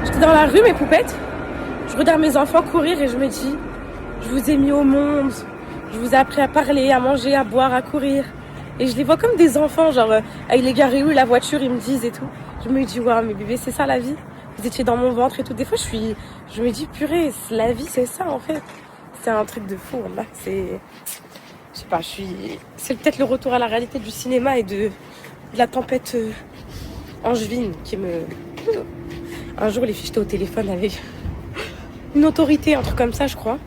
J'étais dans la rue, mes poupettes. Je regarde mes enfants courir et je me dis, je vous ai mis au monde. Je vous ai appris à parler, à manger, à boire, à courir. Et je les vois comme des enfants, genre, il est garé où la voiture, ils me disent et tout. Je me dis, waouh, mais bébé, c'est ça la vie. Vous étiez dans mon ventre et tout. Des fois, je me dis, purée, la vie, c'est ça en fait. C'est un truc de fou, là. Je sais pas, c'est peut-être le retour à la réalité du cinéma et de la tempête angevine qui me... Un jour, les filles, j'étais au téléphone avec une autorité, un truc comme ça, je crois,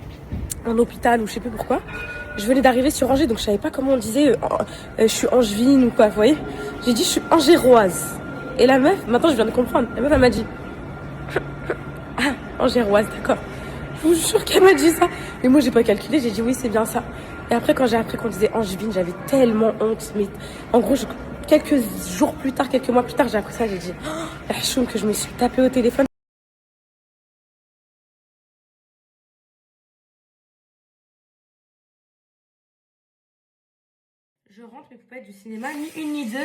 en hôpital ou je sais plus pourquoi. Je venais d'arriver sur Angers, donc je savais pas comment on disait je suis angevine ou quoi, vous voyez. J'ai dit je suis angéroise. Et la meuf, maintenant je viens de comprendre, la meuf elle m'a dit ah, angéroise, d'accord. Je vous jure qu'elle m'a dit ça. Mais moi j'ai pas calculé, j'ai dit oui c'est bien ça. Et après quand j'ai appris qu'on disait angevine, j'avais tellement honte. Mais en gros, quelques jours plus tard, quelques mois plus tard, j'ai appris ça, j'ai dit la choum que je me suis tapée au téléphone. Je rentre mes poupettes du cinéma, ni une ni deux.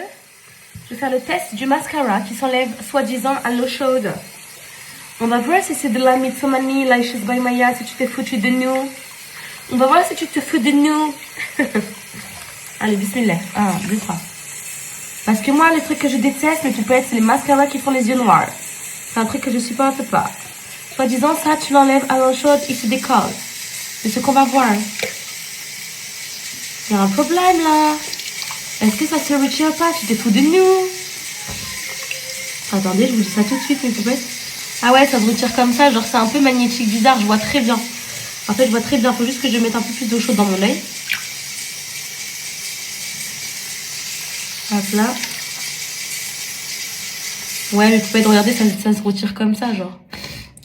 Je vais faire le test du mascara qui s'enlève soi-disant à l'eau chaude. On va voir si c'est de la mythomanie, Lashes by Maya, si tu t'es foutu de nous. On va voir si tu te fous de nous. Allez, bismillah. 1, 2, 3. Parce que moi, les trucs que je déteste, mes poupettes, c'est les mascaras qui font les yeux noirs. C'est un truc que je supporte pas. Soi-disant, ça, tu l'enlèves à l'eau chaude, il se décolle. C'est ce qu'on va voir. Il y a un problème là. Est-ce que ça se retire pas? Tu te fous de nous? Attendez, je vous dis ça tout de suite, mes poupettes. Ah ouais, ça se retire comme ça, genre c'est un peu magnétique, bizarre, je vois très bien. En fait, je vois très bien, faut juste que je mette un peu plus d'eau chaude dans mon œil. Hop là. Ouais, mais peut-être regarder, ça se retire comme ça, genre.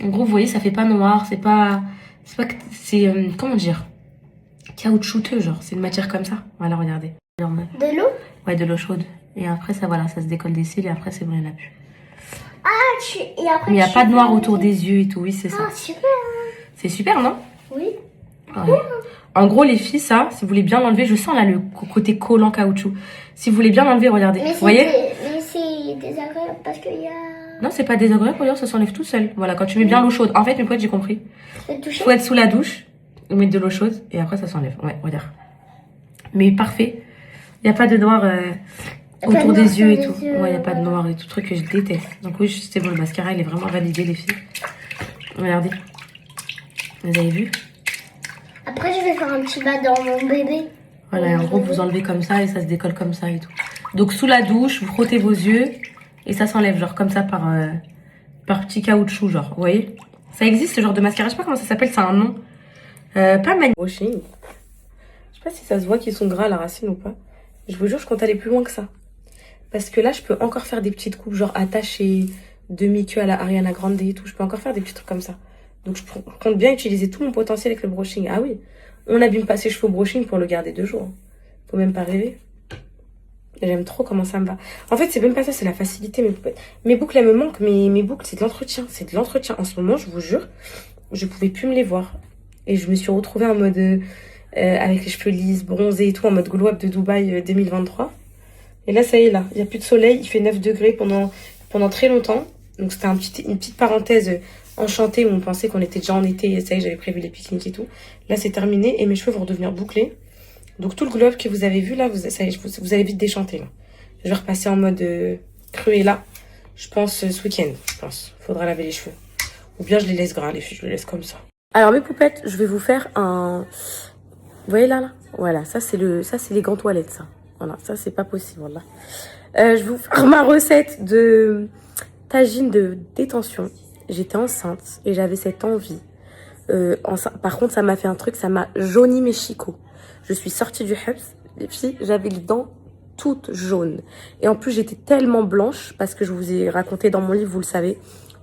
En gros, vous voyez, ça fait pas noir, c'est pas, comment dire, caoutchouteux, genre. C'est une matière comme ça. Voilà, regardez. De l'eau? Ouais, de l'eau chaude. Et après, ça, voilà, ça se décolle des cils et après, c'est bon, il n'y en a plus. Et après, Mais il n'y a pas de noir autour des yeux et tout, oui, c'est ça. Ah, super. C'est super, non? Oui. Ouais. En gros, les filles, ça, si vous voulez bien l'enlever, je sens là le côté collant caoutchouc. Si vous voulez bien l'enlever, regardez. Mais Vous voyez? mais c'est désagréable parce qu'il y a... Non, c'est pas désagréable, regarde, ça s'enlève tout seul. Voilà, quand tu mets bien l'eau chaude. En fait, mes potes, j'ai compris. Faut être sous la douche, mettre de l'eau chaude et après, ça s'enlève. Ouais, regarde. Mais parfait. Il n'y a pas de noir autour des yeux et tout. Ouais, il n'y a pas de noir et tout, truc que je déteste. Donc oui, c'est bon, le mascara, il est vraiment validé, les filles. Regardez. Vous avez vu? Après, je vais faire un petit bas dans mon bébé. Voilà, en gros, vous enlevez comme ça et ça se décolle comme ça et tout. Donc, sous la douche, vous frottez vos yeux et ça s'enlève, genre comme ça par petit caoutchouc, genre. Vous voyez? Ça existe, ce genre de mascara. Je sais pas comment ça s'appelle, ça a un nom. Pas magnifique. Brushing. Je sais pas si ça se voit qu'ils sont gras à la racine ou pas. Je vous jure, je compte aller plus loin que ça. Parce que là, je peux encore faire des petites coupes, genre attachées, demi-queue à la Ariana Grande et tout. Je peux encore faire des petits trucs comme ça. Donc, je compte bien utiliser tout mon potentiel avec le brushing. Ah oui, on n'abîme pas ses cheveux au brushing pour le garder 2 jours. Faut même pas rêver. J'aime trop comment ça me va. En fait, c'est même pas ça, c'est la facilité. Mes boucles, elles me manquent. Mes boucles, c'est de l'entretien. C'est de l'entretien. En ce moment, je vous jure, je pouvais plus me les voir. Et je me suis retrouvée en mode... avec les cheveux lisses, bronzés et tout, en mode glow up de Dubaï 2023. Et là, ça y est, là. Il n'y a plus de soleil. Il fait 9 degrés pendant très longtemps. Donc, c'était une petite parenthèse enchantée où on pensait qu'on était déjà en été. Et ça y est, j'avais prévu les pique-niques et tout. Là, c'est terminé. Et mes cheveux vont redevenir bouclés. Donc, tout le glow up que vous avez vu, là, ça y est, vous allez vite déchanter, là. Je vais repasser en mode Cruella. Je pense ce week-end, je pense. Faudra laver les cheveux. Ou bien je les laisse gras, les filles. Je les laisse comme ça. Alors, mes poupettes, je vais vous faire un... Vous voyez là? Voilà, ça c'est les gants toilettes, ça. Voilà, ça c'est pas possible, voilà. Je vais vous faire ma recette de tagine de détention. J'étais enceinte et j'avais cette envie. Par contre, ça m'a fait un truc, ça m'a jauni mes chicots. Je suis sortie du Hubs, les filles, j'avais les dents toutes jaunes. Et en plus, j'étais tellement blanche, parce que je vous ai raconté dans mon livre, vous le savez,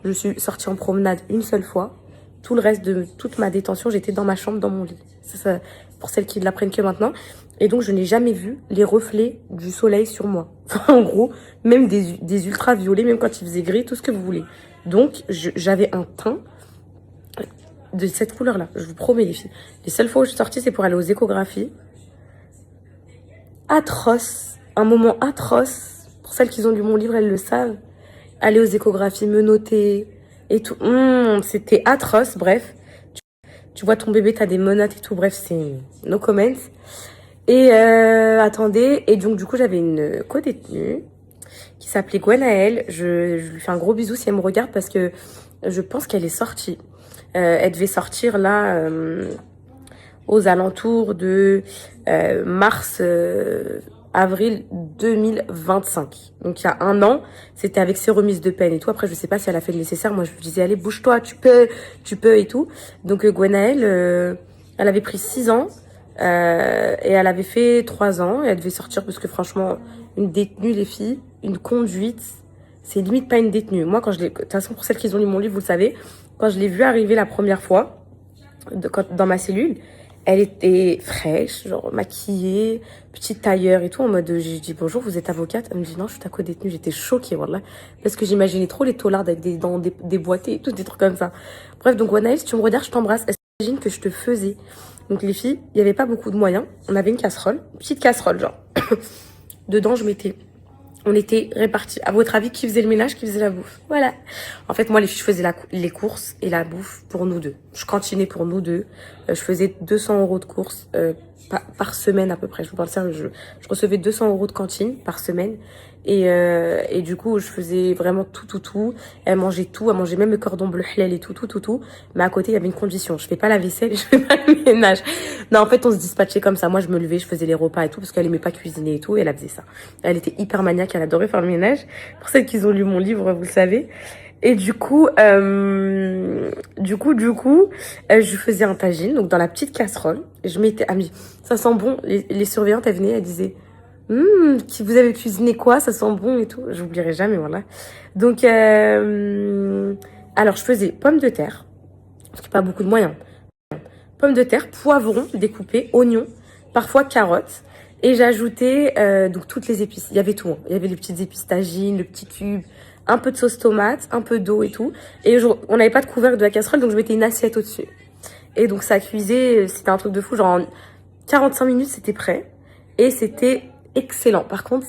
je suis sortie en promenade une seule fois. Tout le reste de toute ma détention, j'étais dans ma chambre, dans mon lit. Ça, pour celles qui ne l'apprennent que maintenant. Et donc, je n'ai jamais vu les reflets du soleil sur moi. Enfin, en gros, même des ultraviolets, même quand il faisait gris, tout ce que vous voulez. Donc, j'avais un teint de cette couleur-là. Je vous promets, les filles. Les seules fois où je suis sortie, c'est pour aller aux échographies. Atroce. Un moment atroce. Pour celles qui ont lu mon livre, elles le savent. Aller aux échographies, me noter et tout. C'était atroce, bref. Tu vois ton bébé, t'as des menottes et tout. Bref, c'est no comments. Et attendez. Et donc, du coup, j'avais une co-détenue qui s'appelait Gwenaëlle. Je lui fais un gros bisou si elle me regarde parce que je pense qu'elle est sortie. Elle devait sortir là aux alentours de mars, avril 2025. Donc, il y a 1 an, c'était avec ses remises de peine et tout. Après, je sais pas si elle a fait le nécessaire. Moi, je lui disais, allez, bouge-toi, tu peux et tout. Donc, Gwenaëlle, elle avait pris 6 ans et elle avait fait 3 ans. Et elle devait sortir parce que franchement, une détenue, les filles, une conduite, c'est limite pas une détenue. Moi, quand de toute façon, pour celles qui ont lu mon livre, vous le savez, quand je l'ai vue arriver la première fois, dans ma cellule, elle était fraîche, genre maquillée, petite tailleur et tout, en mode, j'ai dit bonjour, vous êtes avocate? Elle me dit non, je suis ta co-détenue. J'étais choquée, voilà. Parce que j'imaginais trop les taulards avec des dents déboîtées et tout, des trucs comme ça. Bref, donc, Wanaïs, si tu me regardes, je t'embrasse. Est-ce que t'imagines que je te faisais? Donc, les filles, il n'y avait pas beaucoup de moyens. On avait une casserole, une petite casserole, genre. Dedans, on était répartis. À votre avis, qui faisait le ménage, qui faisait la bouffe? Voilà. En fait, moi, les filles, je faisais les courses et la bouffe pour nous deux. Je cantinais pour nous deux. Je faisais 200 € de courses par semaine à peu près. Je vous parle sérieux. Je recevais 200 € de cantine par semaine. Et du coup, je faisais vraiment tout. Elle mangeait tout. Elle mangeait même le cordon bleu halal et tout. Mais à côté, il y avait une condition. Je fais pas la vaisselle et je fais pas le ménage. Non, en fait, on se dispatchait comme ça. Moi, je me levais, je faisais les repas et tout parce qu'elle aimait pas cuisiner et tout. Et elle faisait ça. Elle était hyper maniaque. Elle adorait faire le ménage. Pour celles qui ont lu mon livre, vous le savez. Et du coup, je faisais un tagine, donc dans la petite casserole. Je mettais, ça sent bon. Les surveillantes, elles venaient, elles disaient, Vous avez cuisiné quoi? Ça sent bon et tout. J'oublierai jamais, voilà. Donc, alors je faisais pommes de terre, parce qu'il n'y a pas beaucoup de moyens. Pommes de terre, poivrons découpés, oignons, parfois carottes. Et j'ajoutais donc toutes les épices. Il y avait tout. Hein. Il y avait les petites épices tagine, le petit cube, un peu de sauce tomate, un peu d'eau et tout. Et on n'avait pas de couvercle de la casserole, donc je mettais une assiette au-dessus. Et donc ça cuisait, c'était un truc de fou. Genre en 45 minutes, c'était prêt. Et c'était excellent. Par contre,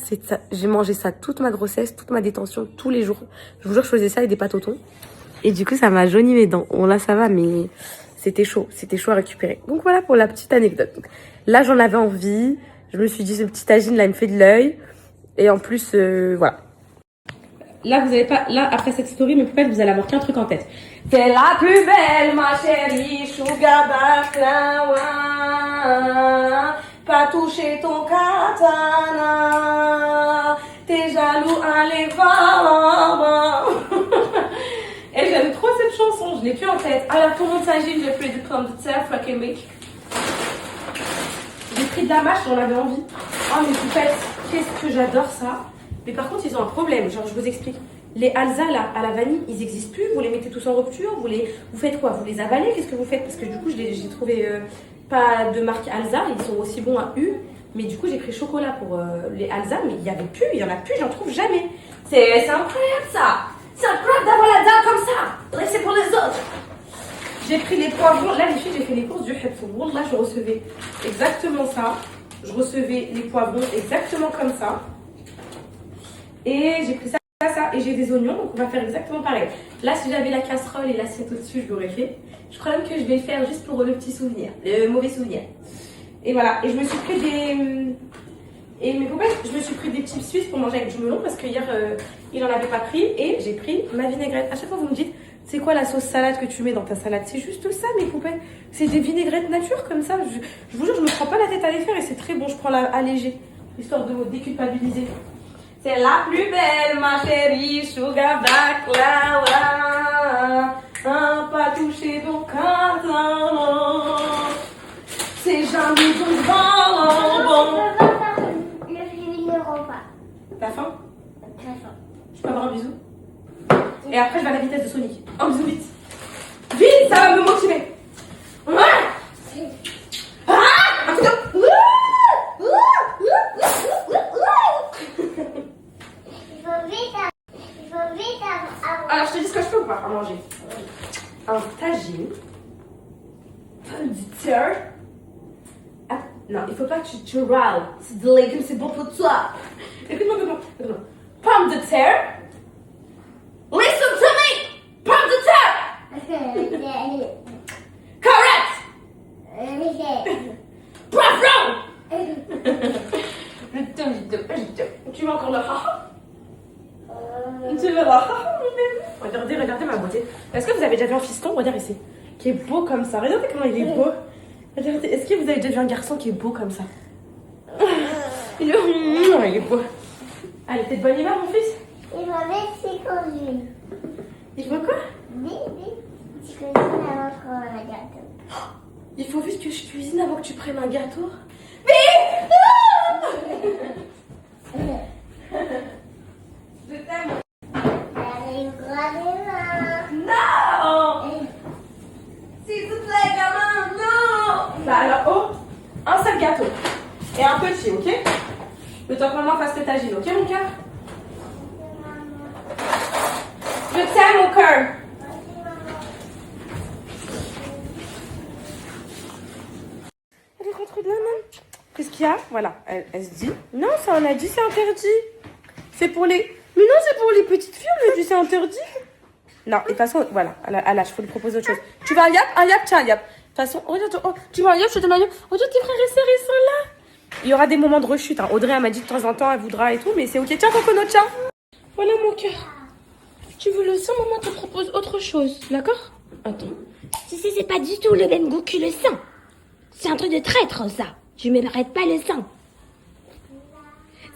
j'ai mangé ça toute ma grossesse, toute ma détention, tous les jours. Je vous jure, je faisais ça avec des pâtes au thon. Et du coup, ça m'a jauni mes dents. Bon, là, ça va, mais c'était chaud à récupérer. Donc voilà pour la petite anecdote. Donc, là, j'en avais envie. Je me suis dit, ce petit tagine là, il me fait de l'œil. Et en plus, voilà. Là, vous avez pas. Là, après cette story, mes poupées, vous allez avoir qu'un truc en tête. T'es la plus belle, ma chérie, sugar baklava. Pas toucher ton katana. T'es jaloux, allez, va. Et j'aime trop cette chanson, je l'ai plus en tête. Alors, pour mon tagine, j'ai pris du pomme de terre, fucking mix. J'ai pris de la mâche, j'en avais envie. Oh, mes poupettes, qu'est-ce que j'adore ça. Mais par contre, ils ont un problème. Genre, je vous explique. Les Alza, là, à la vanille, ils n'existent plus. Vous les mettez tous en rupture. Vous faites quoi? Vous les avalez? Qu'est-ce que vous faites? Parce que du coup, j'ai trouvé pas de marque Alza. Ils sont aussi bons à U. Mais du coup, j'ai pris chocolat pour les Alza. Mais il n'y avait plus. Il n'y en a plus. J'en trouve jamais. C'est incroyable, ça. C'est incroyable d'avoir la dalle comme ça. Laissez pour les autres. J'ai pris les poivrons. Là, les filles, j'ai fait les courses du Hepfou. Là, je recevais exactement ça. Je recevais les poivrons exactement comme ça. Et j'ai pris ça, et j'ai des oignons, donc on va faire exactement pareil. Là, si j'avais la casserole et l'assiette au-dessus, je l'aurais fait. Je crois même que je vais le faire juste pour le petit souvenir, le mauvais souvenir. Et voilà, et je me suis pris et mes copains, je me suis pris des chips suisses pour manger avec du melon parce que hier, il n'en avait pas pris et j'ai pris ma vinaigrette. À chaque fois, vous me dites, c'est quoi la sauce salade que tu mets dans ta salade? C'est juste ça, mes poupées. C'est des vinaigrettes nature comme ça. Je vous jure, je me prends pas la tête à les faire et c'est très bon. Je prends la allégée, histoire de me déculpabiliser. C'est la plus belle, ma chérie, sugar baklava. Pas toucher ton katana. C'est jamais ton bon. Le film ne repas. T'as faim? Très faim. Je peux avoir un bisou? Et après, je vais à la vitesse de Sonic. Un bisou vite. Vite, ça va me motiver. Un couteau. Il faut vite avoir. Alors, je te dis ce que je peux ou pas à manger. Un tagine. Pomme de terre. Ah, non, il faut pas que tu râles. C'est des légumes, c'est bon pour toi. Écoute-moi. Pomme de terre. Listen to me! Pomme de terre! Correct! Poivron! Tu veux encore le haha? Tu veux le haha? Regardez ma beauté. Est-ce que vous avez déjà vu un fiston? Regarde ici. Qui est beau comme ça. Regardez comment il est beau. Regardez. Est-ce que vous avez déjà vu un garçon qui est beau comme ça? Il est beau. Allez, t'es de bonne humeur, mon fils? Il va mettre ses conduits. Il faut quoi? Vite. Je cuisine avant qu'on ait un gâteau. Il faut vite que je cuisine avant que tu prennes un gâteau. Je t'aime. Allez, gros des mains. Non! S'il te plaît, gamin, non! Bah alors, oh, un seul gâteau. Et un petit, ok? Le temps que maman fasse le tagine, ok, mon cœur? Je t'aime, mon cœur. Elle est rentrée de la main. Qu'est-ce qu'il y a? Voilà, elle se dit. Non, ça on a dit c'est interdit. C'est pour les. Mais non, c'est pour les petites filles, on a dit c'est interdit. Non, de toute façon, voilà, à l'âge, il faut lui proposer autre chose. Tu veux un yap, tiens, un yap. De toute façon, regarde, oh, tu veux un yap, je te donne un yap. Regarde, tes frères et sœurs, ils sont là. Il y aura des moments de rechute. Hein. Audrey, elle m'a dit de temps en temps, elle voudra et tout, mais c'est ok. Tiens, Cocono, tiens. Voilà mon cœur. Tu veux le sang, maman te propose autre chose, d'accord? Attends. Tu sais, c'est pas du tout le même goût que le sang. C'est un truc de traître, ça. Tu m'arrêtes pas le sang.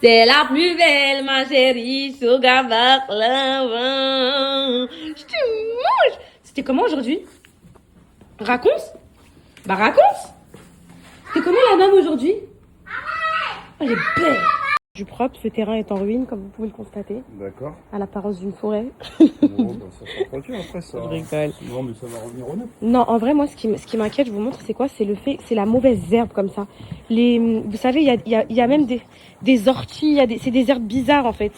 C'est la plus belle, ma chérie, sugar baklava. Je te mange. C'était comment aujourd'hui? Raconte. Bah raconte. C'était comment la dame aujourd'hui? Elle est belle. Du propre, ce terrain est en ruine, comme vous pouvez le constater, D'accord. à l'apparence d'une forêt. Bon, bah, ça s'entretient après ça. Je rigole. Non, mais ça va revenir au neuf. Non, en vrai, moi, ce qui m'inquiète, je vous montre, c'est quoi? C'est le fait, c'est la mauvaise herbe comme ça. Vous savez, il y a même des orties, c'est des herbes bizarres en fait.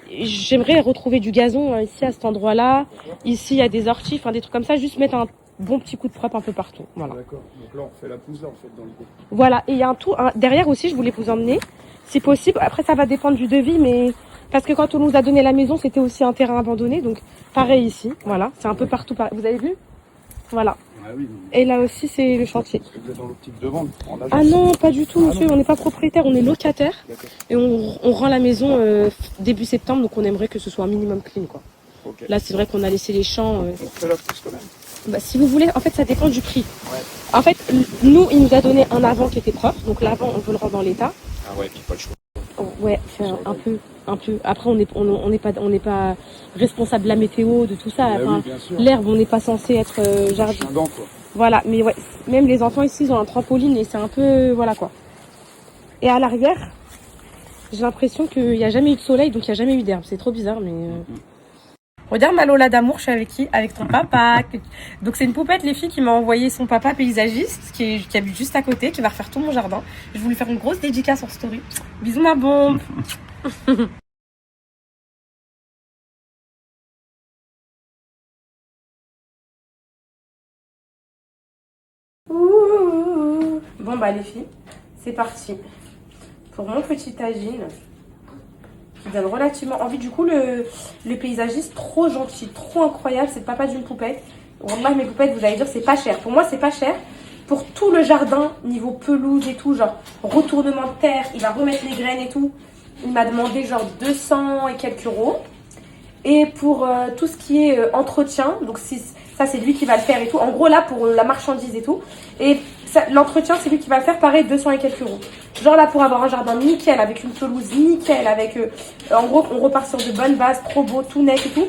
J'aimerais retrouver du gazon ici à cet endroit-là. Ici, il y a des orties, enfin des trucs comme ça. Juste mettre un bon petit coup de propre un peu partout. Voilà. D'accord. Donc là, on fait la pousse en fait dans le coup. Voilà. Et il y a derrière aussi, je voulais vous emmener, si possible. Après, ça va dépendre du devis, mais parce que quand on nous a donné la maison, c'était aussi un terrain abandonné. Donc, pareil ici. Voilà. C'est un peu partout. Vous avez vu? Voilà. Ah oui. Et là aussi, c'est le chantier. Parce que vous êtes dans l'optique de vendre en agence. Ah non, pas du tout, Ah monsieur. non. On n'est pas propriétaire, on est locataire. D'accord. Et on rend la maison début septembre, donc on aimerait que ce soit un minimum clean, quoi. Ok. Là, c'est vrai qu'on a laissé les champs. On fait la pousse quand même. Bah, si vous voulez, en fait, ça dépend du prix. Ouais. En fait, nous, il nous a donné un avant qui était propre. Donc l'avant, on veut le rendre dans l'état. Ah ouais, puis pas le choix. Oh, ouais, c'est un peu. Après, on n'est pas responsable de la météo, de tout ça. Ah Enfin, oui, bien sûr. l'herbe, on n'est pas censé être jardin. Chien dent, quoi. Voilà, mais ouais, même les enfants ici, ils ont un trampoline et c'est un peu, voilà quoi. Et à l'arrière, j'ai l'impression qu'il n'y a jamais eu de soleil, donc il n'y a jamais eu d'herbe. C'est trop bizarre, mais... Regarde ma Lola d'amour, je suis avec qui? Avec ton papa. Donc c'est une poupette, les filles, qui m'a envoyé son papa paysagiste, qui habite juste à côté, qui va refaire tout mon jardin. Je voulais faire une grosse dédicace en story. Bisous ma bombe. Ouh. Bon bah les filles, c'est parti pour mon petit tagine qui donne relativement envie. Du coup le paysagiste, trop gentil, trop incroyable, c'est le papa d'une poupette. Wallah, mes poupettes, vous allez dire c'est pas cher. Pour moi c'est pas cher. Pour tout le jardin, niveau pelouse et tout, genre retournement de terre, il va remettre les graines et tout. Il m'a demandé genre 200 et quelques euros. Et pour tout ce qui est entretien, donc ça c'est lui qui va le faire et tout. En gros là pour la marchandise et tout. Et l'entretien c'est lui qui va le faire, pareil 200 et quelques euros. Genre là pour avoir un jardin nickel avec une pelouse nickel, avec en gros on repart sur de bonnes bases, trop beau, tout net et tout.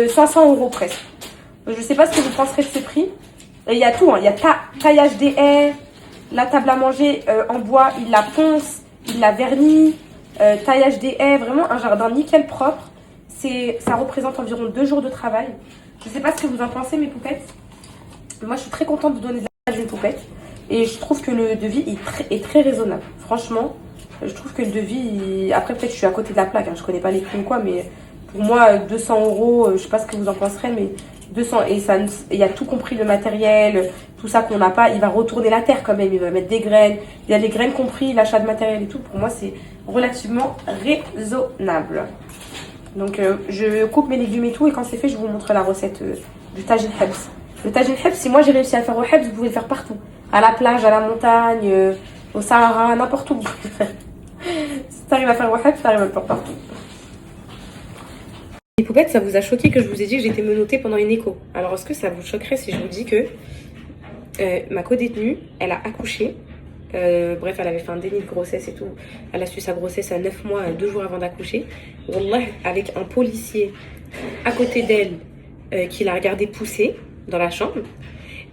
500 euros presque. Je sais pas ce que vous penserez de ce prix. Et il y a tout, hein. Il y a taillage des haies, la table à manger en bois, il la ponce, il la vernit, taillage des haies, vraiment un jardin nickel propre. Ça représente environ 2 jours de travail. Je ne sais pas ce que vous en pensez, mes poupettes. Moi, je suis très contente de donner l'âge d'une poupette. Et je trouve que le devis est très raisonnable. Franchement, je trouve que le devis... Après, peut-être je suis à côté de la plaque. Hein. Je ne connais pas les prix ou quoi. Mais pour moi, 200 euros, je ne sais pas ce que vous en penserez. Mais 200... Et il y a tout compris, le matériel, tout ça qu'on n'a pas. Il va retourner la terre quand même. Il va mettre des graines. Il y a les graines compris, l'achat de matériel et tout. Pour moi, c'est relativement raisonnable. Donc je coupe mes légumes et tout, et quand c'est fait, je vous montre la recette du tagine hebs. Le tagine hebs, si moi j'ai réussi à le faire au hebs, vous pouvez le faire partout. À la plage, à la montagne, au Sahara, n'importe où. Si t'arrives à faire au hebs, t'arrives à le faire partout. Les poupettes, ça vous a choqué que je vous ai dit que j'étais menottée pendant une écho. Alors est-ce que ça vous choquerait si je vous dis que ma co-détenue, elle a accouché. Bref, elle avait fait un déni de grossesse et tout. Elle a su sa grossesse à 9 mois, 2 jours avant d'accoucher. Wallah, avec un policier à côté d'elle qui l'a regardé pousser dans la chambre.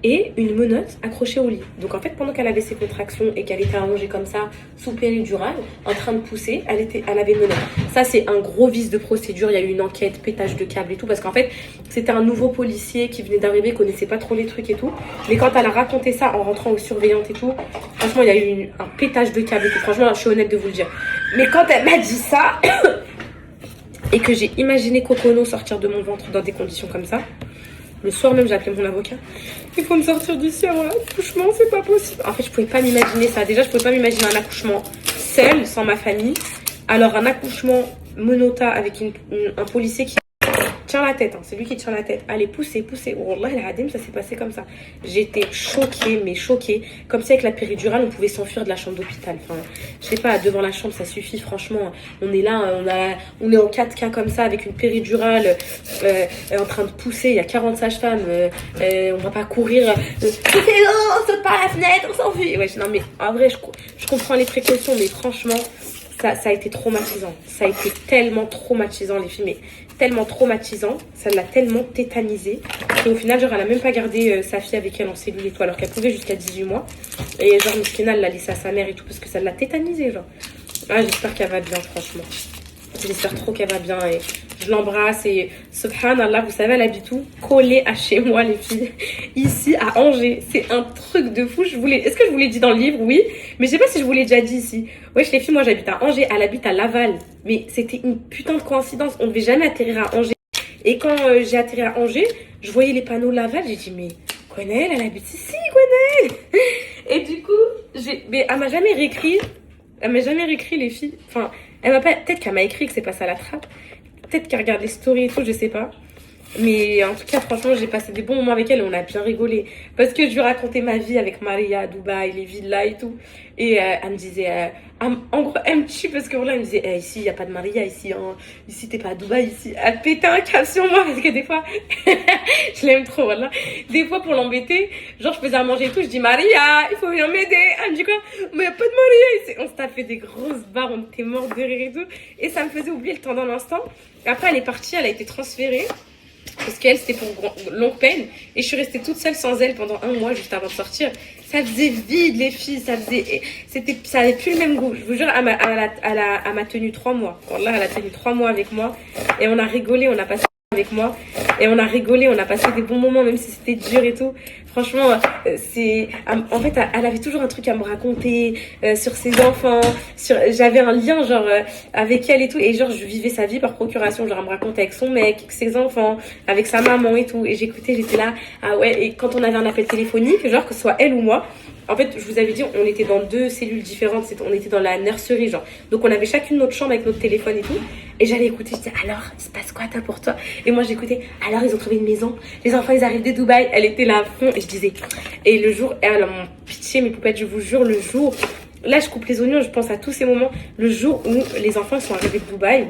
Et une menotte accrochée au lit. Donc en fait, pendant qu'elle avait ses contractions et qu'elle était allongée comme ça, sous péridurale, en train de pousser, elle avait menotte. Ça, c'est un gros vice de procédure. Il y a eu une enquête, pétage de câble et tout. Parce qu'en fait, c'était un nouveau policier qui venait d'arriver, connaissait pas trop les trucs et tout. Mais quand elle a raconté ça en rentrant aux surveillantes et tout, franchement, il y a eu un pétage de câble et tout. Franchement, je suis honnête de vous le dire. Mais quand elle m'a dit ça, et que j'ai imaginé Cocono sortir de mon ventre dans des conditions comme ça, le soir même, j'ai appelé mon avocat. Il faut me sortir d'ici avant l'accouchement, c'est pas possible. En fait, je pouvais pas m'imaginer ça. Déjà, je pouvais pas m'imaginer un accouchement seul, sans ma famille. Alors, un accouchement menota avec un policier qui tient la tête. Hein. C'est lui qui tient la tête. Allez, poussez. Oh, Wallah, al-Adim, ça s'est passé comme ça. J'étais choquée, mais choquée. Comme ça, avec la péridurale, on pouvait s'enfuir de la chambre d'hôpital. Enfin, je sais pas, devant la chambre, ça suffit, franchement. On est là, on est en 4K comme ça, avec une péridurale, en train de pousser. Il y a 40 sages-femmes. On va pas courir. On saute par la fenêtre, on s'enfuit. Ouais, non, mais en vrai, je comprends les précautions, mais franchement, ça a été traumatisant. Ça a été tellement traumatisant, les filles, mais tellement traumatisant, ça l'a tellement tétanisée. Et au final, genre, elle a même pas gardé sa fille avec elle en cellule et tout, alors qu'elle pouvait jusqu'à 18 mois. Et genre, Miskina, elle l'a laissée à sa mère et tout, parce que ça l'a tétanisée, genre. Ah, j'espère qu'elle va bien, franchement. J'espère trop qu'elle va bien et je l'embrasse et subhanallah, vous savez, elle habite où? Collée à chez moi, les filles. Ici, à Angers. C'est un truc de fou. Est-ce que je vous l'ai dit dans le livre? Oui. Mais je sais pas si je vous l'ai déjà dit ici. Wesh, les filles, moi, j'habite à Angers. Elle habite à Laval. Mais c'était une putain de coïncidence. On devait jamais atterrir à Angers. Et quand j'ai atterri à Angers, je voyais les panneaux Laval. J'ai dit, mais Gwenaëlle, elle habite ici, Gwenaëlle. Et du coup, mais elle m'a jamais réécrit. Elle m'a jamais réécrit, les filles. Enfin, elle m'a pas. Peut-être qu'elle m'a écrit que c'est passé à la trappe. Peut-être qu'elle regarde les stories et tout, je sais pas. Mais en tout cas, franchement, j'ai passé des bons moments avec elle et on a bien rigolé. Parce que je lui racontais ma vie avec Maria à Dubaï, les villas et tout. Et elle me disait, en gros, elle me tue parce que voilà, elle me disait, ici, il n'y a pas de Maria, ici, hein, ici, t'es pas à Dubaï, ici. Elle pétait un câble sur moi parce que des fois, je l'aime trop, voilà. Des fois, pour l'embêter, genre, je faisais à manger et tout, je dis, Maria, il faut venir m'aider. Elle me dit quoi? Mais il n'y a pas de Maria ici. On se tapait des grosses barres, on était morts de rire et tout. Et ça me faisait oublier le temps d'un instant. Après, elle est partie, elle a été transférée. Parce qu'elle, c'était pour longue peine. Et je suis restée toute seule sans elle pendant 1 mois, juste avant de sortir. Ça faisait vide, les filles. Ça avait plus le même goût. Je vous jure, elle m'a tenu 3 mois. Wallah, elle a tenu 3 mois avec moi. Et on a rigolé, on a passé avec moi. Et on a rigolé, on a passé des bons moments, même si c'était dur et tout. Franchement, en fait, elle avait toujours un truc à me raconter sur ses enfants. J'avais un lien, genre, avec elle et tout. Et genre, je vivais sa vie par procuration. Genre, elle me racontait avec son mec, avec ses enfants, avec sa maman et tout. Et j'écoutais, j'étais là. Ah ouais, et quand on avait un appel téléphonique, genre, que ce soit elle ou moi, en fait, je vous avais dit, on était dans 2 cellules différentes. On était dans la nurserie, genre. Donc, on avait chacune notre chambre avec notre téléphone et tout. Et j'allais écouter, je disais, alors, il se passe quoi, toi, pour toi? Et moi, j'écoutais, alors, ils ont trouvé une maison. Les enfants, ils arrivent de Dubaï. Elle était là à fond. Et je disais, et le jour, elle a mon pitié, mes poupettes, je vous jure, le jour, là, je coupe les oignons, je pense à tous ces moments. Le jour où les enfants sont arrivés de Dubaï,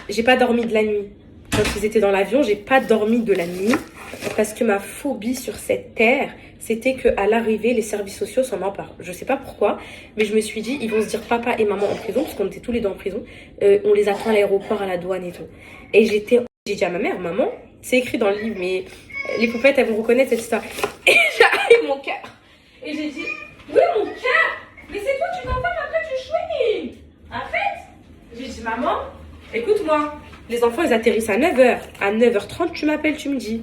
j'ai pas dormi de la nuit. Quand ils étaient dans l'avion, j'ai pas dormi de la nuit. Parce que ma phobie sur cette terre, c'était qu'à l'arrivée, les services sociaux s'en emparent. Je sais pas pourquoi, mais je me suis dit, ils vont se dire papa et maman en prison, parce qu'on était tous les deux en prison. On les attend à l'aéroport, à la douane et tout. Et j'ai dit à ma mère, maman, c'est écrit dans le livre, mais les poupettes, elles vont reconnaître cette histoire. Et j'arrive mon cœur. Et j'ai dit, oui, mon cœur, mais c'est toi, tu t'enfermes, après tu chouines. En fait, j'ai dit, maman, écoute-moi, les enfants, ils atterrissent à 9h. À 9h30, tu m'appelles, tu me dis.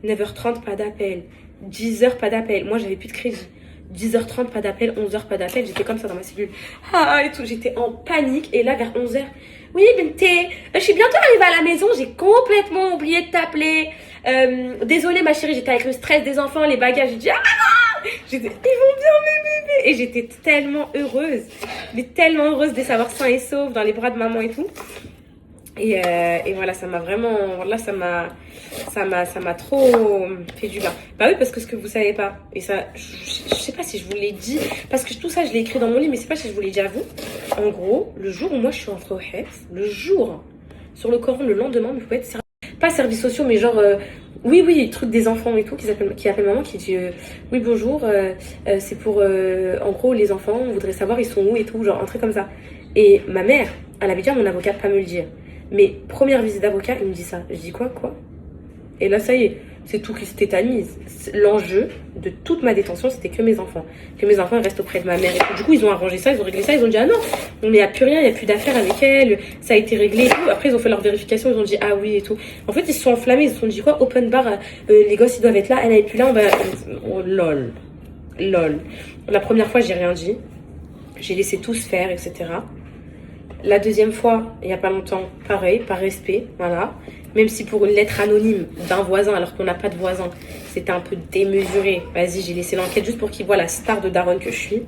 9h30, pas d'appel. 10h, pas d'appel. Moi, j'avais plus de crédit. 10h30, pas d'appel. 11h, pas d'appel. J'étais comme ça dans ma cellule. Ah, et tout. J'étais en panique. Et là, vers 11h, oui, Binté, je suis bientôt arrivée à la maison. J'ai complètement oublié de t'appeler. Désolée, ma chérie, j'étais avec le stress des enfants, les bagages. J'ai dit, ah, maman! Ils vont bien, mes bébés. Et j'étais tellement heureuse. Mais tellement heureuse de les savoir sains et saufs dans les bras de maman et tout. Et voilà, ça m'a vraiment, voilà, ça m'a trop fait du bien. Bah oui, parce que ce que vous savez pas, et ça, je sais pas si je vous l'ai dit, parce que tout ça, je l'ai écrit dans mon livre, mais c'est pas si je vous l'ai dit à vous. En gros, le jour où moi je suis entrée au Hef, le jour, sur le Coran, le lendemain, mais vous pouvez être pas services sociaux, mais genre, oui, truc des enfants et tout, qui appellent maman, qui dit, oui, bonjour, c'est pour, en gros, les enfants, on voudrait savoir ils sont où et tout, genre, un truc comme ça. Et ma mère, elle avait dit à mon avocat de pas me le dire. Mais première visite d'avocat, il me dit ça. Je dis quoi? Et là, ça y est, c'est tout qui se tétanise. L'enjeu de toute ma détention, c'était que mes enfants. Que mes enfants restent auprès de ma mère. Et du coup, ils ont arrangé ça, ils ont réglé ça. Ils ont dit, ah non, on n'y a plus rien, il n'y a plus d'affaires avec elle. Ça a été réglé et tout. Après, ils ont fait leur vérification, ils ont dit, ah oui et tout. En fait, ils se sont enflammés, ils se sont dit quoi? Open bar, les gosses, ils doivent être là, elle n'est plus là, on va... Oh, lol. La première fois, j'ai rien dit. J'ai laissé tout se faire, etc. La deuxième fois, il n'y a pas longtemps, pareil, par respect, voilà. Même si pour une lettre anonyme d'un voisin, alors qu'on n'a pas de voisin, c'était un peu démesuré. Vas-y, j'ai laissé l'enquête juste pour qu'il voit la star de daronne que je suis.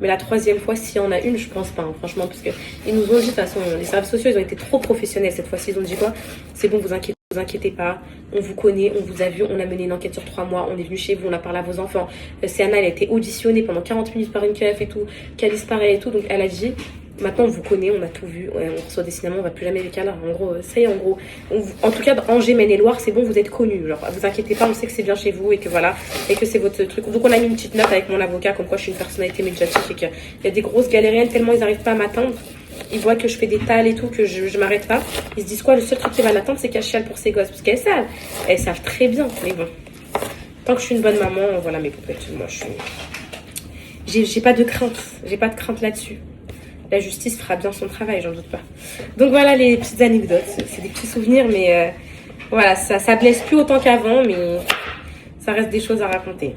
Mais la troisième fois, s'il y en a une, je pense pas, hein, franchement, parce qu'ils nous ont dit, de toute façon, les services sociaux, ils ont été trop professionnels cette fois-ci. Ils ont dit quoi? C'est bon, vous inquiétez pas, on vous connaît, on vous a vu, on a mené une enquête sur 3 mois, on est venu chez vous, on a parlé à vos enfants. Céana, elle a été auditionnée pendant 40 minutes par une keuf et tout, qu'elle disparaît et tout, donc elle a dit... Maintenant, on vous connaît, on a tout vu, ouais, on reçoit des signalements, on va plus jamais les câlins. En gros, ça y est, en gros. En tout cas, Angers, Maine-et-Loire, c'est bon, vous êtes connus. Genre, vous inquiétez pas, on sait que c'est bien chez vous et que voilà, et que c'est votre truc. Donc, on a mis une petite note avec mon avocat, comme quoi je suis une personnalité médiatique et qu'il y a des grosses galériennes tellement ils n'arrivent pas à m'atteindre. Ils voient que je fais des tales et tout, que je m'arrête pas. Ils se disent quoi? Le seul truc qui va l'attendre, c'est qu'elle chiale pour ses gosses. Parce qu'elles savent. Elles savent très bien. Mais bon. Tant que je suis une bonne maman, voilà mes poupettes. Moi, j'ai pas de crainte. J'ai pas de crainte là-dessus. la justice fera bien son travail, j'en doute pas. Donc voilà les petites anecdotes. C'est des petits souvenirs, mais voilà, ça blesse plus autant qu'avant, mais ça reste des choses à raconter.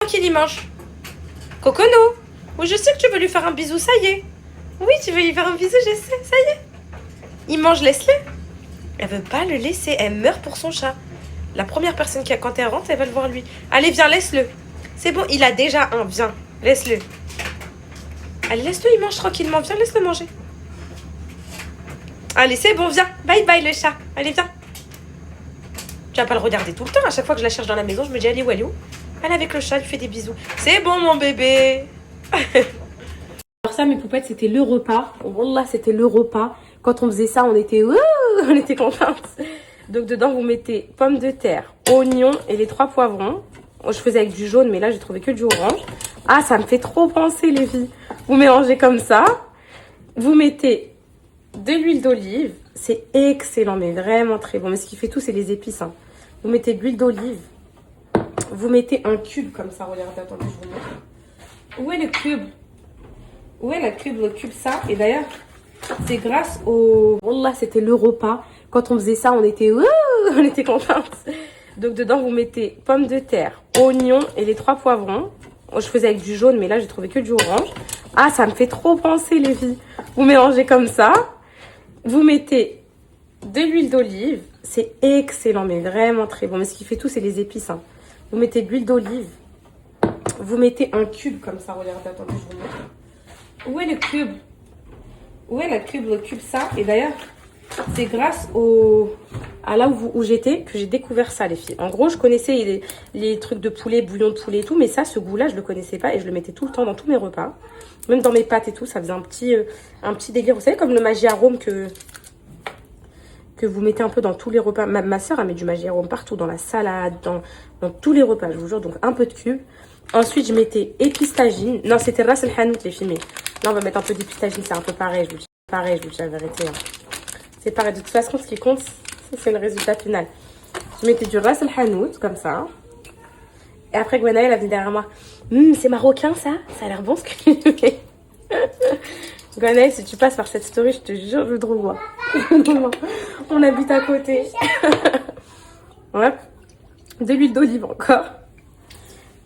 Qui dimanche? Cocono. Oui, je sais que tu veux lui faire un bisou, ça y est. Oui, tu veux lui faire un bisou, je sais, ça y est. Il mange, laisse-le. Elle veut pas le laisser, elle meurt pour son chat. La première personne qui, quand elle rentre, elle va le voir lui. Allez, viens, laisse-le. C'est bon, il a déjà un, viens, laisse-le. Allez, laisse-le, il mange tranquillement, viens, laisse-le manger. Allez, c'est bon, viens. Bye bye le chat. Allez, viens. Tu vas pas le regarder tout le temps. À chaque fois que je la cherche dans la maison, je me dis, elle est où? Elle est avec le chat, elle lui fait des bisous. C'est bon, mon bébé. Alors ça, mes poupettes, c'était le repas. Wallah, c'était le repas. Quand on faisait ça, on était contentes. Donc dedans, vous mettez pommes de terre, oignons et les 3 poivrons. Je faisais avec du jaune, mais là, j'ai trouvé que du orange. Ah, ça me fait trop penser, les filles. Vous mélangez comme ça. Vous mettez de l'huile d'olive. C'est excellent, mais vraiment très bon. Mais ce qui fait tout, c'est les épices. Hein. Vous mettez de l'huile d'olive. Vous mettez un cube comme ça. Regardez, attendez, je vous montre. Où est le cube? Où est le cube ça? Et d'ailleurs, c'est grâce au... Wallah, c'était le repas. Quand on faisait ça, on était contentes. Donc dedans, vous mettez pommes de terre, oignons et les 3 poivrons. Je faisais avec du jaune, mais là, j'ai trouvé que du orange. Ah, ça me fait trop penser, les filles. Vous mélangez comme ça. Vous mettez de l'huile d'olive. C'est excellent, mais vraiment très bon. Mais ce qui fait tout, c'est les épices. Hein. Vous mettez de l'huile d'olive. Vous mettez un cube comme ça. Regardez, attendez, je vous montre. Où est le cube? Où est le cube ça? Et d'ailleurs, c'est grâce à là où j'étais que j'ai découvert ça, les filles. En gros, je connaissais les trucs de poulet, bouillon de poulet et tout, mais ça, ce goût-là, je le connaissais pas et je le mettais tout le temps dans tous mes repas. Même dans mes pâtes et tout, ça faisait un petit délire. Vous savez, comme le Maggi Arôme que vous mettez un peu dans tous les repas. Ma soeur, elle met du Maggi Arôme partout, dans la salade, dans tous les repas, je vous jure. Donc, un peu de cube. Ensuite, je mettais épistagine. Non, c'était Ras El Hanout, les filles, mais là, on va mettre un peu d'épistagine. C'est un peu pareil, je vous dis. Pareil, je vous dis la vérité. Hein. C'est pareil. De toute façon, ce qui compte, c'est le résultat final. Je mettais du Ras El Hanout, comme ça. Et après, Gwenaëlle, elle venait derrière moi. C'est marocain, ça? Ça a l'air bon, ce que tu fais. Gwenaëlle, si tu passes par cette story, je te jure, je te revois. On habite à côté. Ouais. De l'huile d'olive encore.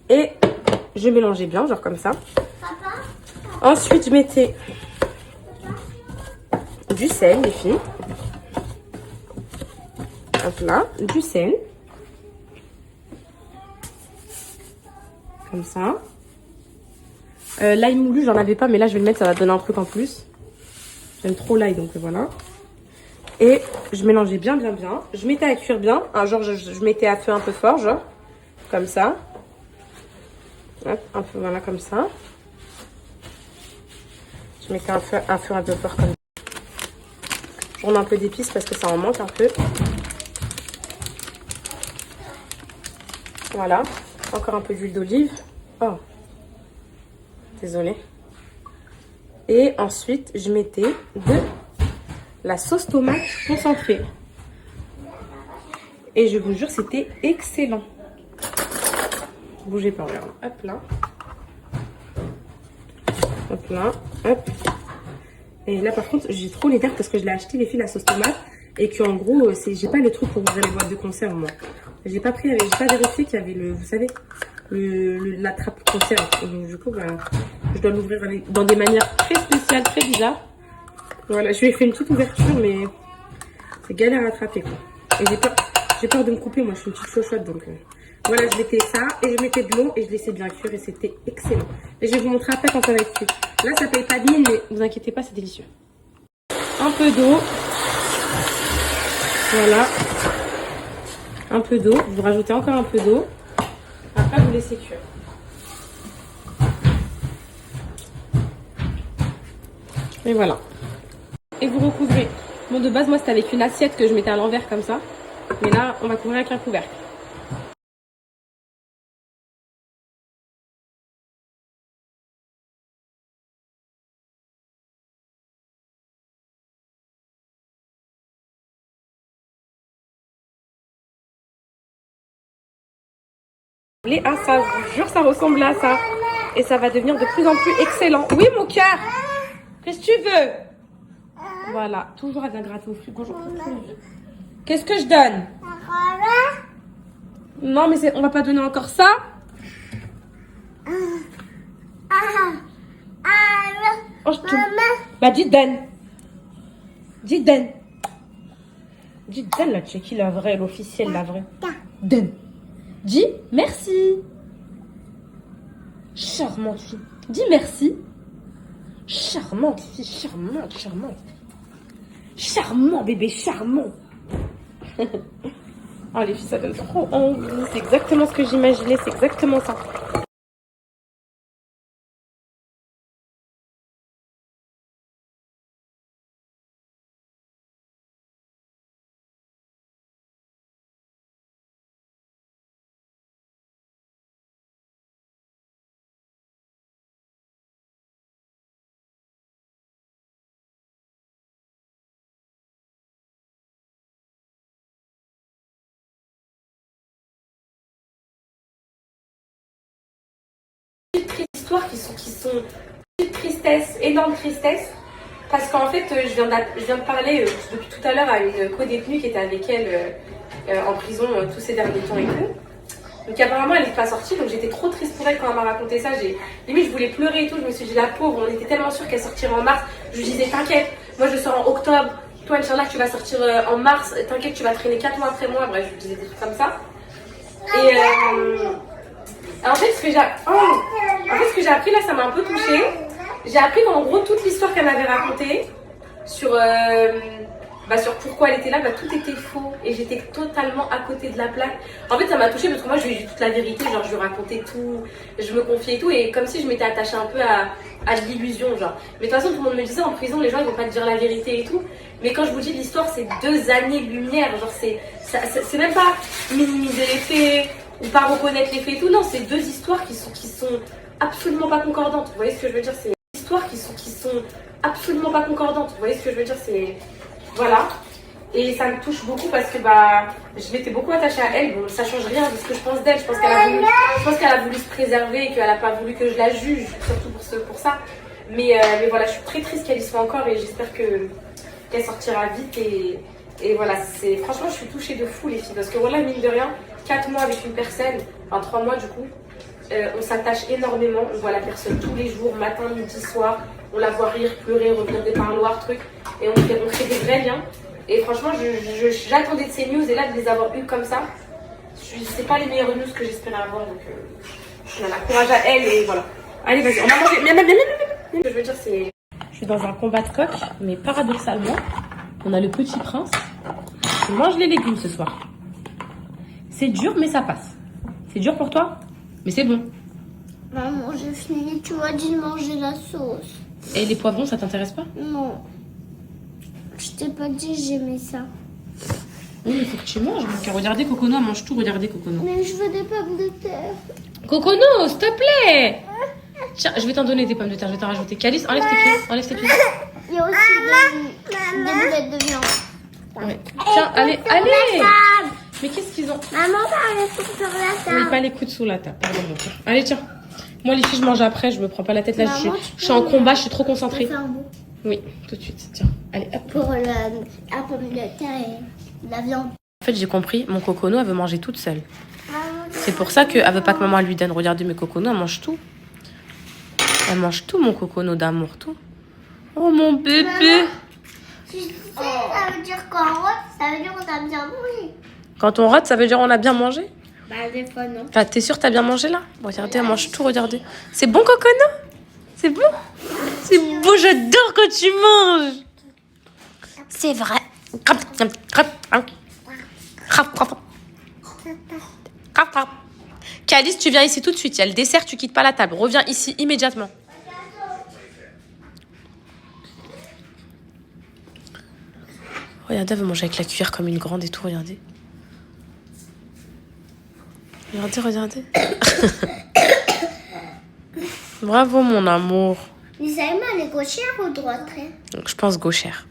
Et je mélangeais bien, genre comme ça. Ensuite, je mettais du sel, les filles. Hop là, du sel. Comme ça. L'ail moulu, j'en avais pas, mais là, je vais le mettre, ça va donner un truc en plus. J'aime trop l'ail, donc voilà. Et je mélangeais bien. Je mettais à cuire bien. Genre, je mettais à feu un peu fort, genre. Comme ça. Hop, un peu, voilà, comme ça. Je mettais un feu un peu fort comme ça. Je remets un peu d'épices parce que ça en manque un peu. Voilà. Encore un peu d'huile d'olive. Oh. Désolée. Et ensuite, je mettais de la sauce tomate concentrée. Et je vous jure, c'était excellent. Bougez pas, regarde. Hop là. Hop là. Hop. Et là, par contre, j'ai trop les nerfs parce que je l'ai acheté, les filles, la sauce tomate. Et qu'en gros, j'ai pas les trucs pour ouvrir les boîtes de conserve, moi. J'ai pas vérifié qu'il y avait vous savez, la trappe conserve. Et donc, du coup, bah, je dois l'ouvrir dans des manières très spéciales, très bizarres. Voilà, je lui ai fait une petite ouverture, mais c'est galère à attraper, quoi. Et j'ai peur de me couper, moi, je suis une petite chochotte, donc... Voilà, je mettais ça et je mettais de l'eau et je laissais bien cuire et c'était excellent. Et je vais vous montrer après quand ça va être cuit. Là, ça paye pas de mine, mais vous inquiétez pas, c'est délicieux. Un peu d'eau. Voilà. Un peu d'eau. Vous rajoutez encore un peu d'eau. Après, vous laissez cuire. Et voilà. Et vous recouvrez. Bon, de base, moi, c'était avec une assiette que je mettais à l'envers comme ça. Mais là, on va couvrir avec un couvercle. À ça, je vous jure, ça ressemble à ça. Et ça va devenir de plus en plus excellent. Oui, mon cœur. Qu'est-ce que tu veux? Voilà, toujours elle vient gratter au frigo. Qu'est-ce que je donne? Non, mais on va pas donner encore ça. Oh, bah, dis donne. Dis donne. Dis donne, là, tu es qui la vraie, l'officielle, la vraie? Donne. Dis merci. Charmante fille. Dis merci. Charmante fille, charmante, charmante. Charmant bébé, charmant. Oh les filles, ça donne trop envie. C'est exactement ce que j'imaginais, c'est exactement ça. Histoires qui sont tristesse, énorme tristesse, parce qu'en fait je viens de parler depuis tout à l'heure à une co-détenue qui était avec elle en prison tous ces derniers temps et tout. Donc apparemment elle n'est pas sortie, donc j'étais trop triste pour elle quand elle m'a raconté ça. Limite je voulais pleurer et tout, je me suis dit la pauvre, on était tellement sûrs qu'elle sortirait en mars. Je lui disais t'inquiète, moi je sors en octobre, toi Inch'Allah tu vas sortir en mars, t'inquiète tu vas traîner 4 mois après moi. Bref je lui disais des trucs comme ça. Et en fait, ce que j'ai appris là, ça m'a un peu touchée. J'ai appris qu'en gros, toute l'histoire qu'elle m'avait racontée sur pourquoi elle était là, tout était faux. Et j'étais totalement à côté de la plaque. En fait, ça m'a touchée parce que moi, je lui ai dit toute la vérité. Genre, je lui racontais tout, je me confiais et tout. Et comme si je m'étais attachée un peu à de l'illusion, genre. Mais de toute façon, tout le monde me disait en prison, les gens, ils vont pas te dire la vérité et tout. Mais quand je vous dis l'histoire, c'est 2 années-lumière. Genre, c'est même pas minimiser les faits ou pas reconnaître les faits et tout. Non, c'est 2 histoires qui sont absolument pas concordantes. Vous voyez ce que je veux dire? C'est des histoires qui sont absolument pas concordantes. Vous voyez ce que je veux dire? C'est... Voilà. Et ça me touche beaucoup parce que je m'étais beaucoup attachée à elle. Bon, ça change rien de ce que je pense d'elle. Je pense qu'elle a voulu se préserver et qu'elle a pas voulu que je la juge, surtout pour ça. Mais voilà, je suis très triste qu'elle y soit encore et j'espère qu'elle sortira vite. Et voilà, franchement, je suis touchée de fou les filles parce que voilà, mine de rien, 4 mois avec une personne, enfin 3 mois du coup, on s'attache énormément. On voit la personne tous les jours, matin, midi, soir. On la voit rire, pleurer, revenir des parloirs, trucs. Et on crée des vrais liens. Et franchement, j'attendais de ces news et là, de les avoir eues comme ça, c'est pas les meilleures news que j'espérais avoir. Donc, voilà, courage à elle et voilà. Allez, vas-y, on va manger. Ce que je veux dire, c'est... Je suis dans un combat de coq, mais paradoxalement, on a le petit prince. Je mange les légumes ce soir. C'est dur, mais ça passe. C'est dur pour toi, mais c'est bon. Maman, j'ai fini, tu m'as dit de manger la sauce. Et les poivrons, ça t'intéresse pas? Non. Je t'ai pas dit que j'aimais ça. Oui, mais il faut que tu manges. Donc, regardez, Cocono, elle mange tout. Regardez, Cocono. Mais je veux des pommes de terre. Cocono, s'il te plaît. Tiens, je vais t'en donner des pommes de terre. Je vais t'en rajouter. Calice, enlève tes pieds. Enlève tes pieds. Il y a aussi des boulettes de viande. Ouais. Tiens, allez. Mais qu'est-ce qu'ils ont? Maman, pas les coups sur la table. Oui, pas les coups sous la table. Pardon, mon cœur. Allez, tiens. Moi, les filles, je mange après. Je me prends pas la tête là. Maman, Je suis en combat. Je suis trop concentrée. Faire un bout. Oui, tout de suite. Tiens, allez, hop. Pour la pomme de terre et la viande. En fait, j'ai compris. Mon Cocono, elle veut manger toute seule. C'est pour ça qu'elle veut pas que maman lui donne. Regardez, mes Cocono, elle mange tout. Elle mange tout, mon Cocono d'amour, tout. Oh, mon bébé. Maman, tu sais, ça veut dire qu'en route, ça veut dire qu'on a bien mangé. Quand on rate, ça veut dire on a bien mangé? Bah, des fois, non. Enfin, t'es sûre que t'as bien mangé là? Regardez, elle mange tout, regardez. C'est bon, Cocono? C'est bon? C'est beau, j'adore quand tu manges. C'est vrai. Calice, tu viens ici tout de suite. Il y a le dessert, tu quittes pas la table. Reviens ici immédiatement. Regardez, elle veut manger avec la cuillère comme une grande et tout, regardez. Regardez. Bravo, mon amour. Les Allemands, elle est gauchère ou droite? Je pense gauchère.